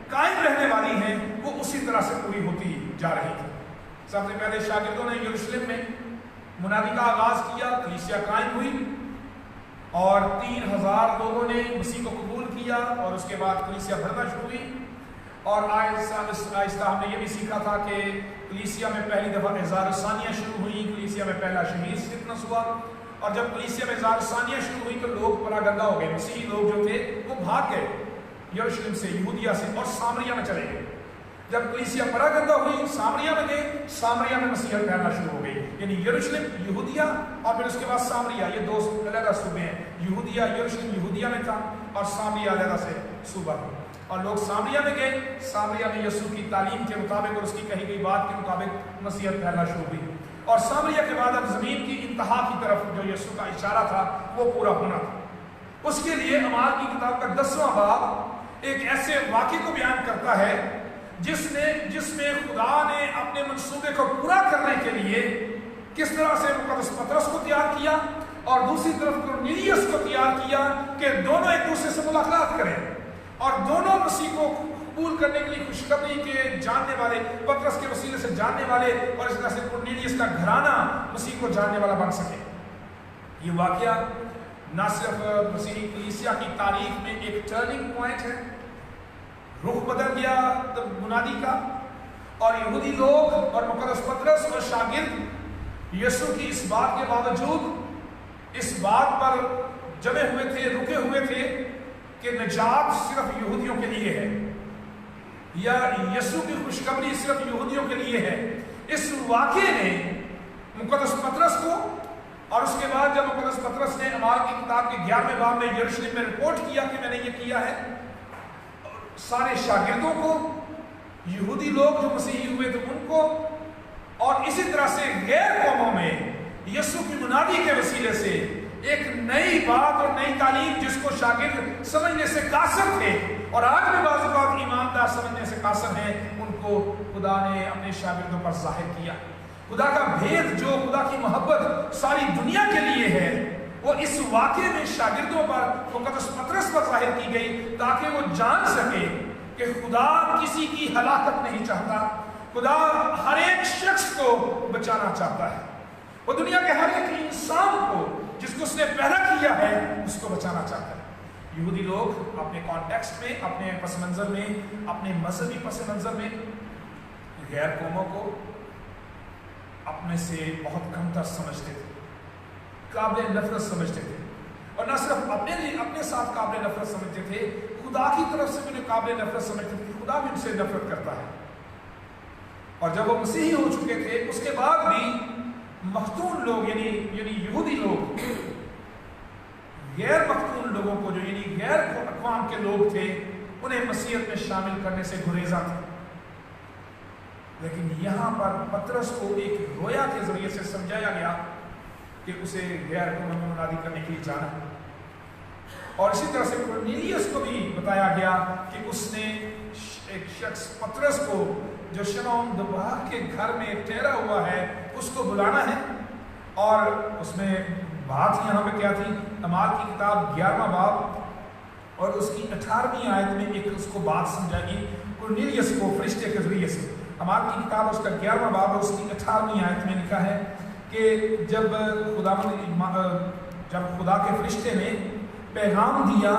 कायम रहने वाली हैं, वो उसी तरह से पूरी होती जा रही थी। सबसे पहले शागिर्दों ने यरूशलेम में मुनादी का आगाज किया, कलीसिया कायम हुई, और 3000 लोगों ने मसीह को कबूल किया, और उसके बाद कलीसिया भरना शुरू हुई। और आहिस्ता हमने ये भी सीखा था कि कलीसिया में पहली दफ़ा इज़ार सानिया शुरू हुई, कलीसिया में पहला शहीद स्तिफ़नस हुआ, और जब कलीसिया में इज़ार सानिया शुरू हुई तो लोग परागंदा हो गए। मसीही लोग जो थे वो भाग गए यरूशलेम से, यहूदिया से, और सामरिया में चले गए। जब कलीसिया परागंदा हुई, सामरिया में गए, सामरिया में मसीहत फैलना शुरू हो गई। यानी यरूशलेम, यहूदिया, और फिर उसके बाद सामरिया, ये दो अलग सूबे हैं। यहूदिया, यरूशलेम यहूदिया में था, और सामरिया अलग से सूबा। और लोग सामरिया में गए, सामरिया में यीशु की तालीम के मुताबिक और उसकी कही गई बात के मुताबिक मसीहत फैलना शुरू हुई। और सामरिया के बाद अब ज़मीन की इंतहा की तरफ जो यीशु का इशारा था वो पूरा होना था। उसके लिए अमाल की किताब का 10वां बाब एक ऐसे वाक़े को बयान करता है जिसमें खुदा ने अपने मंसूबे को पूरा करने के लिए किस तरह से मुक़द्दस पतरस को तैयार किया, और दूसरी तरफ कुरनेलियस को तैयार किया कि दोनों एक दूसरे से मुलाकात करें, और दोनों मसीह को कबूल करने के लिए खुशखबरी के जानने वाले, पतरस के वसीले से जानने वाले, और इस तरह से कुरनेलियस का घराना मसीह को जानने वाला बन सके। ये वाक़या न सिर्फ मसीही कलीसिया की तारीख में एक टर्निंग पॉइंट है, रुख बदल गया तब मुनादी का, और यहूदी लोग और मुक़द्दस पतरस और शागिर्द यीशु की इस बात के बावजूद इस बात पर जमे हुए थे, रुके हुए थे कि निजात सिर्फ यहूदियों के लिए है, या यीशु की खुशखबरी सिर्फ यहूदियों के लिए है। इस वाक़े ने मुक़द्दस पतरस को, और उसके बाद जब मुक़द्दस पतरस ने अमाल की किताब के 11वें बाब में यरूशलेम में रिपोर्ट किया कि मैंने ये किया है, सारे शागिर्दों को, यहूदी लोग जो मसीही हुए थे उनको, और इसी तरह से गैर कौमों में यीशु की मुनादी के वसीले से एक नई बात और नई तालीम जिसको शागिर्द समझने से कासर थे, और आज भी बाज़ औक़ात ईमानदार समझने से कासर हैं, उनको खुदा ने अपने शागिर्दों पर ज़ाहिर किया। खुदा का भेद, जो खुदा की मोहब्बत सारी दुनिया के लिए है, वो इस वाक़े में शागिर्दों पर, मुक़द्दस पतरस पर ज़ाहिर की गई, ताकि वो जान सके کہ خدا کسی کی ہلاکت نہیں چاہتا، خدا ہر ایک شخص کو بچانا چاہتا ہے، وہ دنیا کے ہر ایک انسان کو جس کو اس نے پیدا کیا ہے اس کو بچانا چاہتا ہے۔ یہودی لوگ اپنے کانٹیکسٹ میں، اپنے پس منظر میں، اپنے مذہبی پس منظر میں غیر قوموں کو اپنے سے بہت کمتر سمجھتے تھے، قابل نفرت سمجھتے تھے، اور نہ صرف اپنے ساتھ قابل نفرت سمجھتے تھے، خدا کی طرف سے بھی انہیں قابل نفرت سمجھتے تھے، خدا بھی ان سے نفرت کرتا ہے۔ اور جب وہ مسیحی ہو چکے تھے اس کے بعد بھی مختون لوگ یعنی یہودی لوگ غیر مختون لوگوں کو، جو یعنی غیر اقوام کے لوگ تھے، انہیں مسیحیت میں شامل کرنے سے گریزاں تھے۔ لیکن یہاں پر پترس کو ایک رویا کے ذریعے سے سمجھایا گیا کہ اسے غیر قوموں میں منادی کرنے کے لیے جانا ہے، اور اسی طرح سے کرنیلیس کو بھی بتایا گیا کہ اس نے ایک شخص پترس کو جو شمعون دباغ کے گھر میں ٹھہرا ہوا ہے اس کو بلانا ہے۔ اور اس میں بات یہاں پہ کیا تھی؟ اعمال کی کتاب 11واں باب اور اس کی 18ویں آیت میں ایک اس کو بات سمجھائی کرنیلیس کو فرشتے کے ذریعے سے۔ اعمال کی کتاب اس کا 11واں باب اور اس کی 18ویں آیت میں لکھا ہے کہ جب خدا کے فرشتے نے پیغام دیا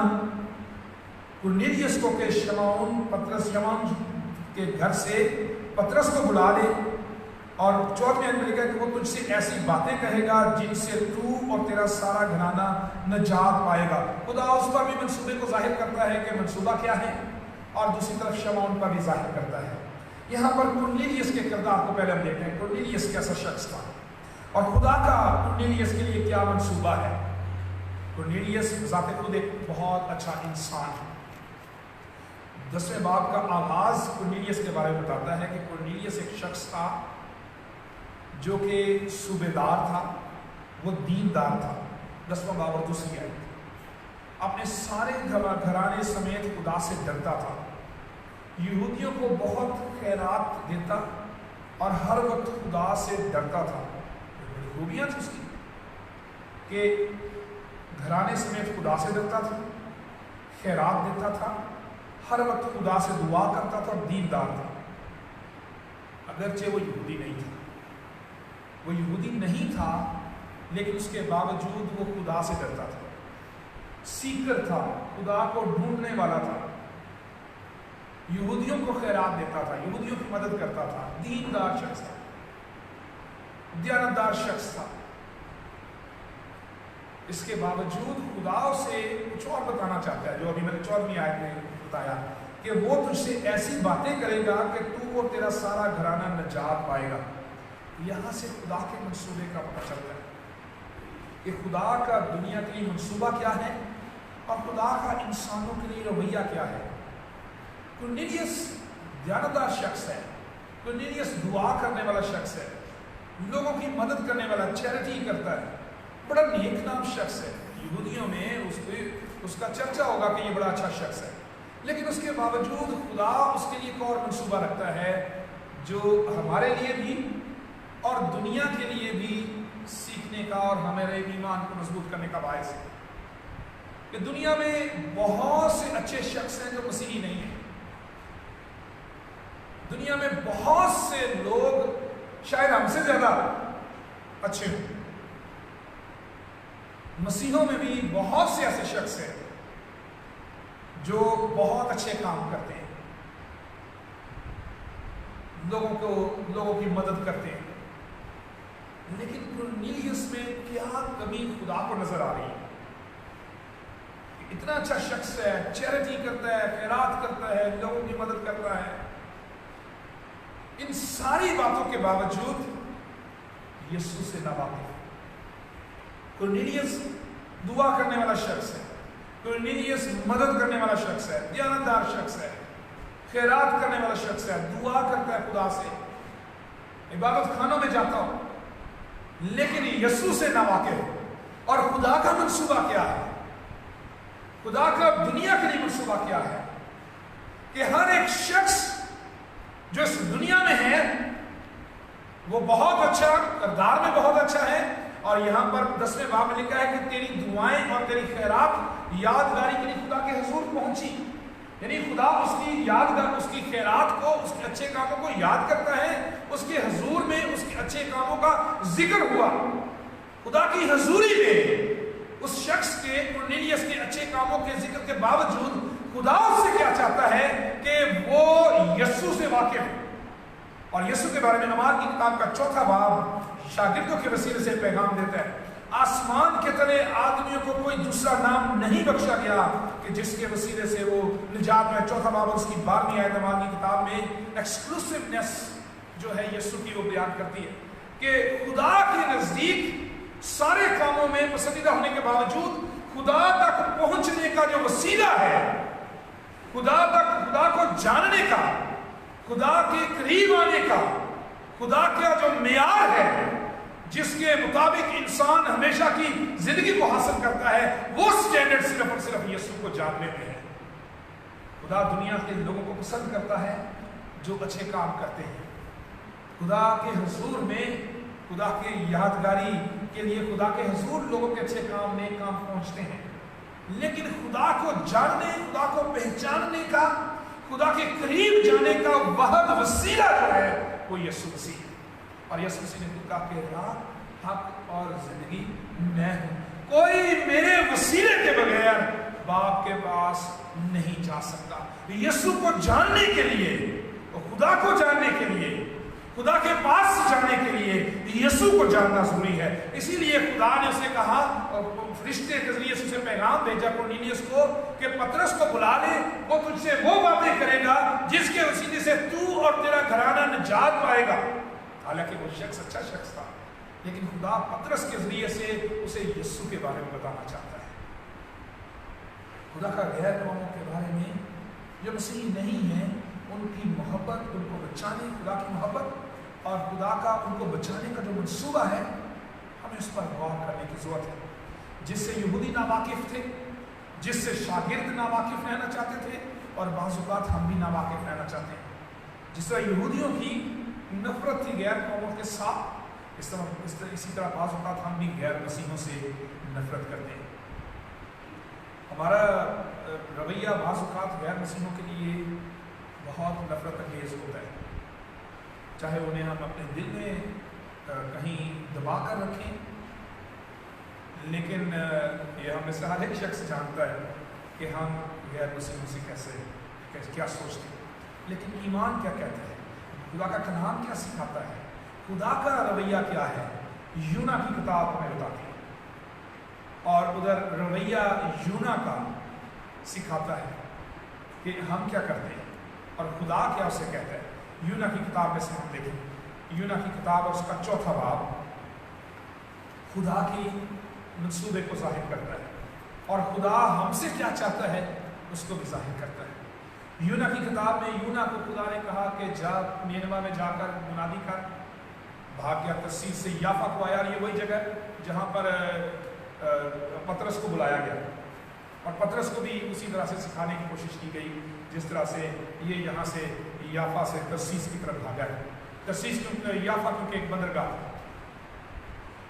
کرنیلیس کو کہ شمعون کے گھر سے پترس کو بلا لے، اور 14ویں آیت میں لکھا ہے کہ وہ تجھ سے ایسی باتیں کہے گا جن سے تو اور تیرا سارا گھرانہ نجات پائے گا۔ خدا اس پر بھی منصوبے کو ظاہر کرتا ہے کہ منصوبہ کیا ہے، اور دوسری طرف شمعون پر بھی ظاہر کرتا ہے۔ یہاں پر کرنیلیس کے کردار کو پہلے ہم دیکھتے ہیں، کرنیلیس کیسا شخص تھا اور خدا کا کرنیلیس کے لیے کیا منصوبہ ہے۔ کرنیلیس ذات خود ایک بہت اچھا انسان ہے۔ 10ویں باب کا آغاز کرنیلیس کے بارے میں بتاتا ہے کہ کرنیلیس ایک شخص تھا جو کہ صوبے دار تھا، وہ دیندار تھا۔ 10واں باب اور دوسری آیت، اپنے سارے گھرانے سمیت خدا سے ڈرتا تھا، یہودیوں کو بہت خیرات دیتا اور ہر وقت خدا سے ڈرتا تھا۔ بڑی خوبیاں تھی اس کی کہ گھرانے سمیت خدا سے ڈرتا تھا، خیرات دیتا تھا، ہر وقت خدا سے دعا کرتا تھا اور دیندار تھا۔ اگرچہ وہ یہودی نہیں تھا لیکن اس کے باوجود وہ خدا سے ڈرتا تھا، سیکر تھا، خدا کو ڈھونڈنے والا تھا، یہودیوں کو خیرات دیتا تھا، یہودیوں کی مدد کرتا تھا، دیندار شخص تھا، دیانتدار شخص تھا۔ اس کے باوجود خدا سے کچھ اور بتانا چاہتا ہے، جو ابھی میں نے 14ویں آیت میں بتایا کہ وہ تجھ سے ایسی باتیں کرے گا کہ تو اور تیرا سارا گھرانہ نجات پائے گا۔ یہاں سے خدا کے منصوبے کا پتہ چلتا ہے کہ خدا کا دنیا کے لیے منصوبہ کیا ہے اور خدا کا انسانوں کے لیے رویہ کیا ہے۔ کرنیلیس دیانتدار شخص ہے، کرنیلیس دعا کرنے والا شخص ہے، لوگوں کی مدد کرنے والا، چیریٹی کرتا ہے، بڑا نیک نام شخص ہے۔ یہودیوں میں اس کا چرچا ہوگا کہ یہ بڑا اچھا شخص ہے، لیکن اس کے باوجود خدا اس کے لیے ایک اور منصوبہ رکھتا ہے جو ہمارے لیے بھی اور دنیا کے لیے بھی سیکھنے کا اور ہمارے ایمان کو مضبوط کرنے کا باعث ہے کہ دنیا میں بہت سے اچھے شخص ہیں جو مسیحی نہیں ہیں۔ دنیا میں بہت سے لوگ شاید ہم سے زیادہ اچھے ہوں، مسیحوں میں بھی بہت سے ایسے شخص ہیں جو بہت اچھے کام کرتے ہیں، لوگوں کی مدد کرتے ہیں، لیکن کرنیلیس میں کیا کمی خدا کو نظر آ رہی ہے؟ اتنا اچھا شخص ہے، چیریٹی کرتا ہے، خیرات کرتا ہے، لوگوں کی مدد کرتا ہے، ان ساری باتوں کے باوجود یسوع سے ناواقف۔ کرنیلیس دعا کرنے والا شخص ہے، کرنیلیس مدد کرنے والا شخص ہے، دیانتدار شخص ہے، خیرات کرنے والا شخص ہے، دعا کرتا ہے خدا سے، عبادت خانوں میں جاتا ہوں، لیکن یسوع سے ناواقف۔ اور خدا کا منصوبہ کیا ہے؟ خدا کا دنیا کے لیے منصوبہ کیا ہے کہ ہر ایک شخص جو اس دنیا میں ہے وہ بہت اچھا کردار میں بہت اچھا ہے، اور یہاں پر 10ویں باب میں لکھا ہے کہ تیری دعائیں اور تیری خیرات یادگاری کے لیے خدا کے حضور پہنچی۔ یعنی خدا اس کی یادگار، اس کی خیرات کو، اس کے اچھے کاموں کو یاد کرتا ہے. اس کے حضور میں اس کے اچھے کاموں کا ذکر ہوا. خدا کی حضوری میں اس شخص کے، کورنیلیس کے اچھے کاموں کے ذکر کے باوجود خدا اس سے کیا چاہتا ہے کہ وہ یسوع سے واقف ہو. اور یسوع کے بارے میں اعمال کی کتاب کا 4 باب شاگردوں کے وسیلے سے پیغام دیتا ہے. آسمان کے تلے آدمیوں کو کوئی دوسرا نام نہیں بخشا گیا کہ جس کے وسیلے سے وہ نجات میں. 4 باب اور اس کی 12ویں آیت اعمال کی کتاب میں ایکسکلوسیونیس جو ہے یسوع کی وہ بیان کرتی ہے کہ خدا کے نزدیک سارے کاموں میں پسندیدہ ہونے کے باوجود خدا تک پہنچنے کا جو وسیلہ ہے، خدا کو جاننے کا، خدا کے قریب آنے کا، خدا کا جو معیار ہے جس کے مطابق انسان ہمیشہ کی زندگی کو حاصل کرتا ہے، وہ سٹینڈرڈ صرف اور صرف یسوع کو جاننے میں ہے. خدا دنیا کے لوگوں کو پسند کرتا ہے جو اچھے کام کرتے ہیں. خدا کے حضور میں، خدا کے یادگاری کے لیے خدا کے حضور لوگوں کے اچھے کام نیک کام پہنچتے ہیں. لیکن خدا کو جاننے، خدا کو پہچاننے کا، خدا کے قریب جانے کا واحد وسیلہ جو ہے وہ یسوع مسیح ہے. اور یسوع مسیح نے کہا کہ راہ، حق اور زندگی میں ہوں، کوئی میرے وسیلے کے بغیر باپ کے پاس نہیں جا سکتا. یسوع کو جاننے کے لیے، خدا کو جاننے کے لیے، خدا کے پاس جانے کے لیے یسوع کو جاننا ضروری ہے. اسی لیے خدا نے اسے کہا، فرشتے کے ذریعے اسے پیغام بھیجا کورنیلیس کو کہ پطرس کو بلا لے، وہ تجھ سے وہ باتیں کرے گا جس کے وسیلے سے تو اور تیرا گھرانہ نجات پائے گا. حالانکہ وہ شخص اچھا شخص تھا، لیکن خدا پطرس کے ذریعے سے اسے یسوع کے بارے میں بتانا چاہتا ہے. خدا کا غیر قوموں کے بارے میں جو مسیحی نہیں ہے، ان کی محبت، ان کو بچانے، خدا کی محبت اور خدا کا ان کو بچانے کا جو منصوبہ ہے، ہمیں اس پر غور کرنے کی ضرورت ہے. جس سے یہودی ناواقف تھے، جس سے شاگرد ناواقف رہنا چاہتے تھے، اور بعض اوقات ہم بھی ناواقف رہنا چاہتے ہیں. جس طرح یہودیوں کی نفرت تھی غیر قوموں کے ساتھ، اسی طرح بعض اوقات ہم بھی غیر مسیحوں سے نفرت کرتے ہیں. ہمارا رویہ بعض اوقات غیر مسیحوں کے لیے بہت نفرت انگیز ہوتا ہے، چاہے انہیں ہم اپنے دل میں کہیں دبا کر رکھیں. لیکن یہ ہم میں سے ہر ایک شخص جانتا ہے کہ ہم غیر مسیحوں سے کیسے کیا سوچتے ہیں. لیکن ایمان کیا کہتا ہے، خدا کا کلام کیا سکھاتا ہے، خدا کا رویہ کیا ہے، یونا کی کتاب ہمیں بتاتی ہے. اور ادھر رویہ یونا کا سکھاتا ہے کہ ہم کیا کرتے ہیں اور خدا کیا اسے کہتا ہے. یونا کی کتاب میں سے ہم دیکھیں، یونا کی کتاب اور اس کا 4 باب خدا کی منصوبے کو ظاہر کرتا ہے، اور خدا ہم سے کیا چاہتا ہے اس کو بھی ظاہر کرتا ہے. یونا کی کتاب میں یونا کو خدا نے کہا کہ جا نینوا میں جا کر منادی کر. بھاگ گیا ترسیس سے یافا کو آیا. یہ وہی جگہ جہاں پر پطرس کو بلایا گیا، اور پطرس کو بھی اسی طرح سے سکھانے کی کوشش کی گئی جس طرح سے یہ یہاں سے یافا سے ترسیس کی طرف بھاگا ہے. ترسیس یافا کیونکہ ایک بندرگاہ تھا،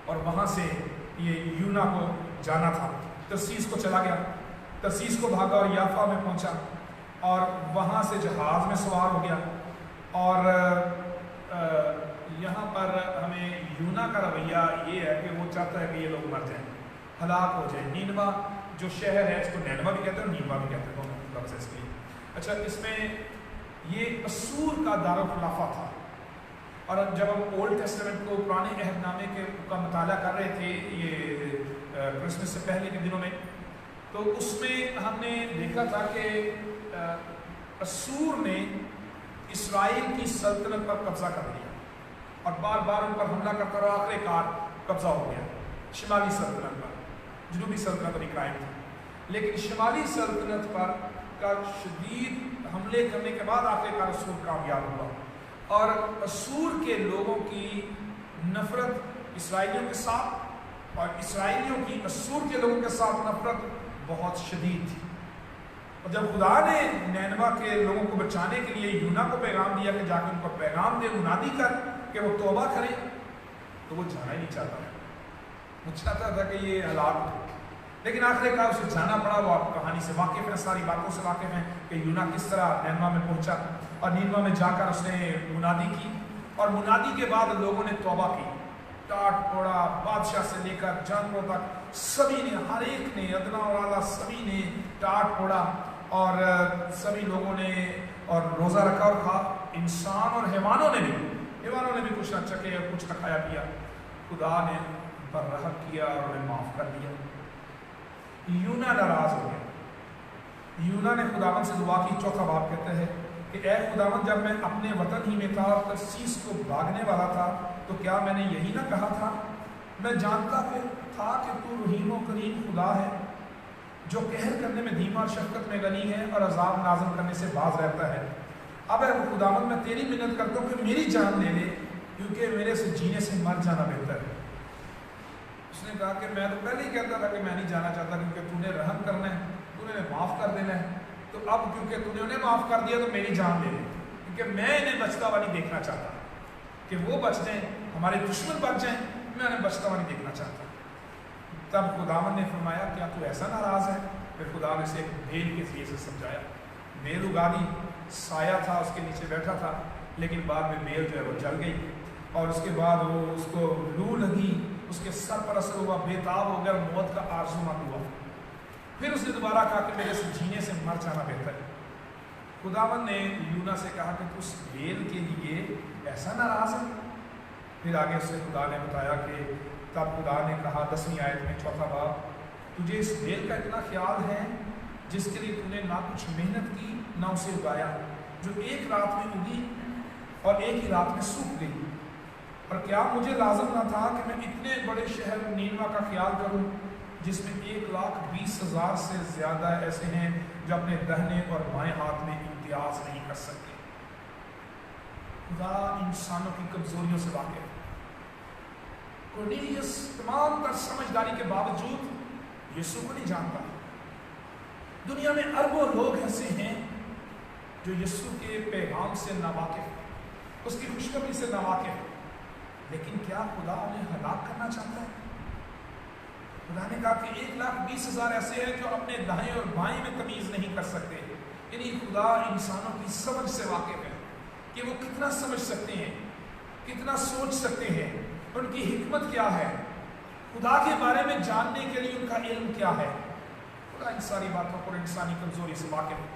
اور وہاں سے یہ یونا کو جانا تھا. ترسیس کو چلا گیا، ترسیس کو بھاگا اور یافا میں پہنچا، اور وہاں سے جہاز میں سوار ہو گیا. اور یہاں پر ہمیں یونا کا رویہ یہ ہے کہ وہ چاہتا ہے کہ یہ لوگ مر جائیں، ہلاک ہو جائیں. نینوا جو شہر ہے، اس کو نینوا بھی کہتے ہیں اور نینوا بھی کہتے ہیں، دونوں لفظ اس کے لیے. اچھا، اس میں یہ اسور کا دارالخلافہ تھا. اور جب ہم اولڈ ٹیسٹمنٹ کو، پرانے عہد نامے کا مطالعہ کر رہے تھے یہ کرسمس سے پہلے کے دنوں میں، تو اس میں ہم نے دیکھا تھا کہ اسور نے اسرائیل کی سلطنت پر قبضہ کر لیا اور بار بار ان پر حملہ کرتا رہا. آخر کار قبضہ ہو گیا شمالی سلطنت پر. جنوبی سلطنت ابھی قائم تھی، لیکن شمالی سلطنت پر کا شدید حملے کرنے کے بعد آخر کار اسور کامیاب ہوا. اور اسور کے لوگوں کی نفرت اسرائیلیوں کے ساتھ، اور اسرائیلیوں کی اسور کے لوگوں کے ساتھ نفرت بہت شدید تھی. اور جب خدا نے نینوا کے لوگوں کو بچانے کے لیے یونا کو پیغام دیا کہ جا کے ان کو پیغام دے، منادی کر کہ وہ توبہ کریں، تو وہ جانا ہی نہیں چاہتا. وہ چاہتا تھا کہ یہ ہلاک ہو. लेकिन आखिरकार उसे जाना पड़ा। वो आप कहानी से वाकिफ हैं, सारी बातों से वाकिफ हैं कि यूना किस तरह नीनवा में पहुंचा और नीनवा में जाकर उसने मुनादी की, और मुनादी के बाद लोगों ने तौबा की। टाट पोड़ा, बादशाह से लेकर जानवरों तक सभी ने, हर एक ने, अदना और आला सभी ने टाट पोड़ा, और सभी लोगों ने और रोज़ा रखा और खा। इंसान और हैवानों ने भी कुछ न चखे और कुछ न खाया पिया। खुदा ने पर रहम किया और उन्हें माफ़ कर दिया। यूना नाराज हो गया। यूना ने खुदावन से दुआ की। चौथा बाब कहते हैं कि ऐ खुदावन, जब मैं अपने वतन ही में था और तरसीस को भागने वाला था, तो क्या मैंने यही ना कहा था? मैं जानता था कि तू रहीम व करीम खुदा है, जो कहर करने में धीमा और शफकत में गनी है और अजाब नाज़िल करने से बाज रहता है। अब है खुदावन, मैं तेरी मिन्नत करता हूँ कि मेरी जान ले ले, क्योंकि मेरे से जीने से मर जाना बेहतर है। उसने कहा कि मैं तो पहले ही कहता था कि मैं नहीं जाना चाहता, क्योंकि तूने रहम करना है, तूने माफ़ कर देना है, तो अब क्योंकि तूने उन्हें माफ़ कर दिया तो मेरी जान ले ले, क्योंकि मैं इन्हें बचता हुआ नहीं देखना चाहता कि वो बच जाएं, हमारे दुश्मन बच जाएं, मैं उन्हें बचता हुआ नहीं देखना चाहता। तब खुदावन ने फरमाया, क्या तू ऐसा नाराज़ है? फिर खुदा ने इसे एक भेल के जरिए से समझाया। भेल उगा दी, साया था, उसके नीचे बैठा था, लेकिन बाद में भेल जो है वो जल गई, और उसके बाद वो उसको लू लगी, उसके सर पर असर हुआ, बेताब हो गया, मौत का आरज़ूमंद हुआ। फिर उसने दोबारा कहा कि मेरे से जीने से मर जाना बेहतर है। खुदावन ने यूना से कहा कि तू उस भेल के लिए ऐसा नाराज़ है? फिर आगे उससे खुदा ने बताया कि तब खुदा ने कहा 10वीं आयत में, चौथा बाब, तुझे इस भेल का इतना ख्याल है जिसके लिए तूने ना कुछ मेहनत की ना उसे उगाया, जो एक रात में उगी और एक ही रात में सूख गई। और क्या मुझे लाज़िम ना था कि मैं इतने बड़े शहर नीनवा का ख्याल करूं, जिसमें 1,20,000 से ज़्यादा ऐसे हैं जो अपने दाहिने और बाएं हाथ में इम्तियाज़ नहीं कर सकते। खुदा इंसानों की कमज़ोरियों से वाकिफ़ है। कोर्नेलियस तमाम तर समझदारी के बावजूद यीशु को नहीं जानता। दुनिया में अरबों लोग ऐसे हैं जो यीशु के पैगाम से नावाकिफ़, उसकी खुशखबरी से नावाकिफ़, लेकिन क्या खुदा उन्हें हलाक करना चाहता है? खुदा ने कहा कि 1,20,000 ऐसे हैं जो अपने दाएं और बाएं में तमीज़ नहीं कर सकते। यानी खुदा इंसानों की समझ से वाकिफ़ है कि वो कितना समझ सकते हैं, कितना सोच सकते हैं, उनकी हिकमत क्या है, खुदा के बारे में जानने के लिए उनका इल्म क्या है। खुदा इन सारी बातों पर इंसानी कमज़ोरी से वाकिफ़ है,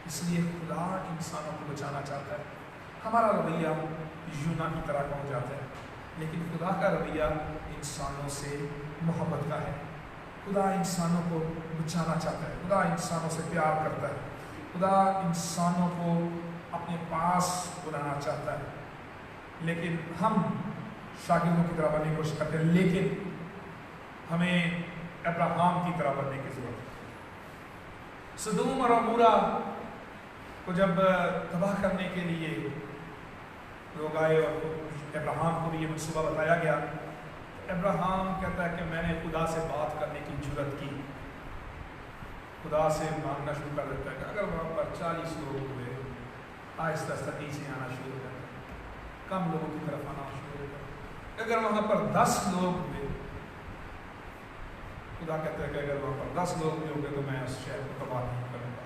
इसलिए खुदा इंसानों को बचाना चाहता है। हमारा रवैया यूना की तरह का हो जाता है, लेकिन खुदा का रवैया इंसानों से मोहब्बत का है। खुदा इंसानों को बचाना चाहता है, खुदा इंसानों से प्यार करता है, खुदा इंसानों को अपने पास बुलाना चाहता है। लेकिन हम शागिर्दों की तरह बनने की कोशिश करते हैं, लेकिन हमें अब्राहम की तरह बनने की ज़रूरत है। सदूम और अमूरा को जब तबाह करने के लिए लोग आए और अब्राहम को भी ये मनसूबा बताया गया, अब्राहम कहता है कि मैंने खुदा से बात करने की जुर्रत की। खुदा से मांगना शुरू कर देता है कि अगर वहाँ पर 40 लोग हुए, आहिस्ता आहिस्ता नीचे आना शुरू हो जाता है, कम लोगों की तरफ आना शुरू हो जाता है। अगर वहाँ पर 10 लोग हुए, खुदा कहता है कि अगर वहाँ पर 10 लोग भी होंगे तो मैं उस शहर को तबाह नहीं करूँगा।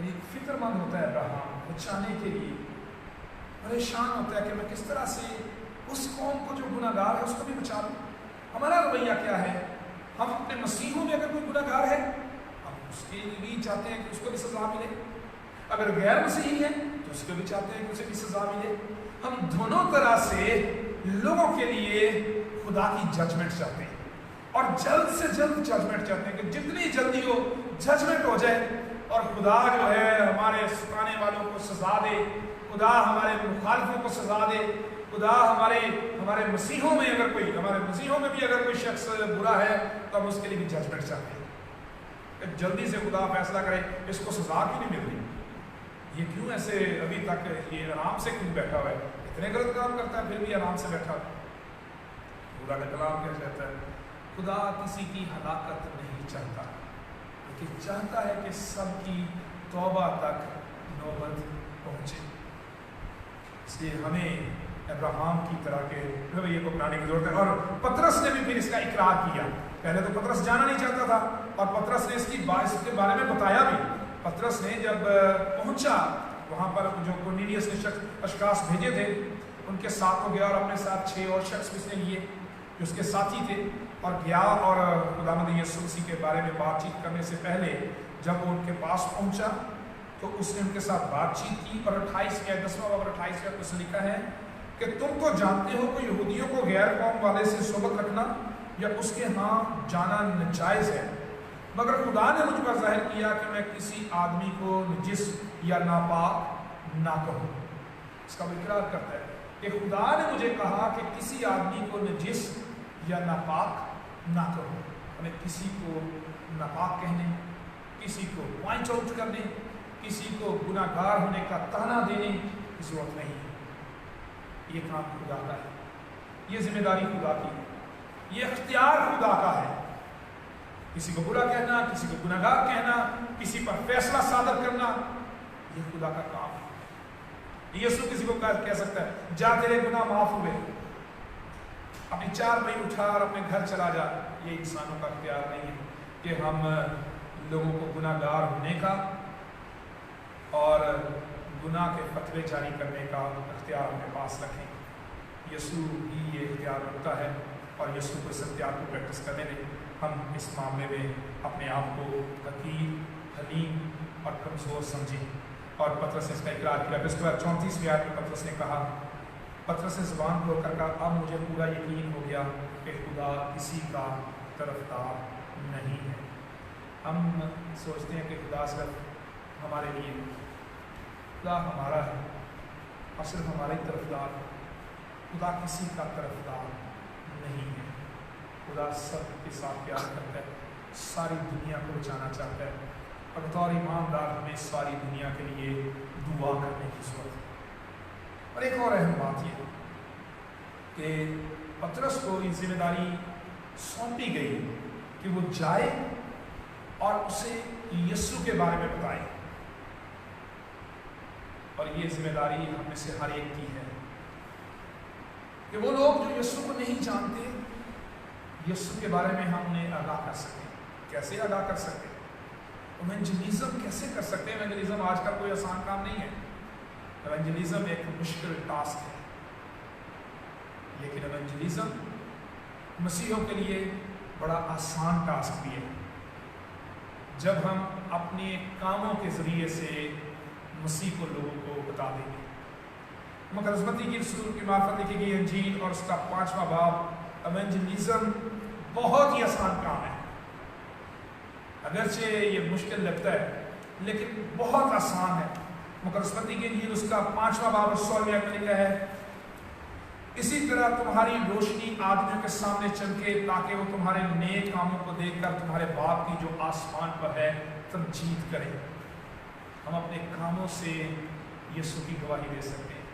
एक फिक्रमंद होता है अब्राहम, बचाने के लिए परेशान होता है कि मैं किस तरह से उस कौम को जो गुनाहगार है उसको भी बचा लूँ। हमारा रवैया क्या है? हम अपने मसीहों में अगर कोई गुनाहगार है, हम उसके लिए भी चाहते हैं कि उसको भी सज़ा मिले। अगर गैर मसीही है तो उसको भी चाहते हैं कि उसे भी सज़ा मिले। हम दोनों तरह से लोगों के लिए खुदा की जजमेंट चाहते हैं, और जल्द से जल्द जजमेंट चाहते हैं कि जितनी जल्दी हो जजमेंट हो जाए और खुदा जो है हमारे सताने वालों को सज़ा दे, खुदा हमारे मुखालिफों को सज़ा दे, खुदा हमारे मसीहों में अगर कोई, हमारे मसीहों में भी अगर कोई शख्स बुरा है तो हम उसके लिए भी जजमेंट चाहते हैं। जल्दी से खुदा फैसला करे, इसको सज़ा क्यों नहीं मिल रही, ये क्यों ऐसे अभी तक ये आराम से क्यों बैठा हुआ है, इतने गलत काम करता है फिर भी आराम से बैठा। खुदा का कलाम क्या कहता है? खुदा किसी की हलाकत नहीं चाहता, लेकिन चाहता है कि सबकी तौबा तक नौबत पहुँचे। इसलिए हमें ابراہم کی طرح کے رویے کو اپنانے کی ضرورت ہے. اور پطرس نے بھی پھر اس کا اقرار کیا. پہلے تو پطرس جانا نہیں چاہتا تھا اور پطرس نے اس کے بارے میں بتایا بھی. پطرس نے جب پہنچا وہاں پر جو کورنیلیس نے اشخاص بھیجے تھے ان کے ساتھ وہ گیا اور اپنے ساتھ 6 اور شخص اس نے لیے جو اس کے ساتھی تھے اور گیا اور خداوند یسوع مسیح کے بارے میں بات چیت کرنے سے پہلے جب وہ ان کے پاس پہنچا تو اس نے ان کے ساتھ بات چیت کی. اور 10واں باب 28 میں لکھا ہے کہ تم تو جانتے ہو کہ یہودیوں کو غیر قوم والے سے صحبت رکھنا یا اس کے ہاں جانا ناجائز ہے، مگر خدا نے مجھ پر ظاہر کیا کہ میں کسی آدمی کو نجس یا ناپاک نہ کہوں. اس کا وہ اقرار کرتا ہے کہ خدا نے مجھے کہا کہ کسی آدمی کو نجس یا ناپاک نہ کہوں. ہمیں کسی کو ناپاک کہنے، کسی کو پوائنٹ آؤٹ کرنے، کسی کو گناہ گار ہونے کا طعنہ دینے کی ضرورت نہیں ہے. یہ کام خدا کا ہے، یہ ذمہ داری خدا کی ہے، یہ اختیار خدا کا ہے. کسی کو برا کہنا، کسی کو گناہ گار کہنا، کسی پر فیصلہ صادر کرنا، یہ خدا کا کام ہے. یسوع کسی کو کہہ سکتا ہے جا تیرے گناہ معاف ہوئے، اپنی 4 بھائی اٹھا اور اپنے گھر چلا جا. یہ انسانوں کا اختیار نہیں ہے کہ ہم لوگوں کو گناہ گار ہونے کا اور گناہ کے فتوے جاری کرنے کا اختیار اپنے پاس رکھیں. یسوع ہی یہ اختیار رکھتا ہے اور یسوع کو اس اختیار کو پریکٹس کرنے میں ہم اس معاملے میں اپنے آپ کو حقیر، حلیم اور کمزور سمجھیں. اور پطرس نے اس کا اقرار کیا. پھر اس کے بعد 34ویں آیت میں پطرس نے کہا، پطرس نے زبان کھول کر کہا اب مجھے پورا یقین ہو گیا کہ خدا کسی کا طرفدار نہیں ہے. ہم سوچتے ہیں کہ خدا صرف ہمارے لیے، خدا ہمارا ہے اور صرف ہمارے طرفدار. خدا کسی کا طرفدار نہیں ہے. خدا سب کے ساتھ پیار کرتا ہے، ساری دنیا کو بچانا چاہتا ہے اور بطور ایماندار ہمیں ساری دنیا کے لیے دعا کرنے کی ضرورت ہے. اور ایک اور اہم بات یہ کہ پطرس کو یہ ذمہ داری سونپی گئی کہ وہ جائے اور اسے یسوع کے بارے میں بتائے. اور یہ ذمہ داری ہم میں سے ہر ایک کی ہے کہ وہ لوگ جو یسوع کو نہیں جانتے یسوع کے بارے میں ہم انہیں آگاہ کر سکیں. کیسے آگاہ کر سکتے؟ ایونجلیزم کیسے کر سکتے ہیں؟ ایونجلیزم آج کل کوئی آسان کام نہیں ہے. ایونجلیزم ایک مشکل ٹاسک ہے، لیکن ایونجلیزم مسیحیوں کے لیے بڑا آسان ٹاسک بھی ہے جب ہم اپنے کاموں کے ذریعے سے مسیح کو لوگوں کو بتا دیں گے. مقدس متی کی رسول کی معرفت لکھی گئی انجیل اور اس کا 5واں باب. ایونجلیزم بہت ہی آسان کام ہے، اگرچہ یہ مشکل لگتا ہے لیکن بہت آسان ہے. مقدس متی کی انجیل اس کا 5واں باب اور 16ویں آیت میں لکھا ہے اسی طرح تمہاری روشنی آدمیوں کے سامنے چمکے تاکہ وہ تمہارے نیک کاموں کو دیکھ کر تمہارے باپ کی جو آسمان پر ہے تمجید کریں. ہم اپنے کاموں سے یسوع کی گواہی دے سکتے ہیں،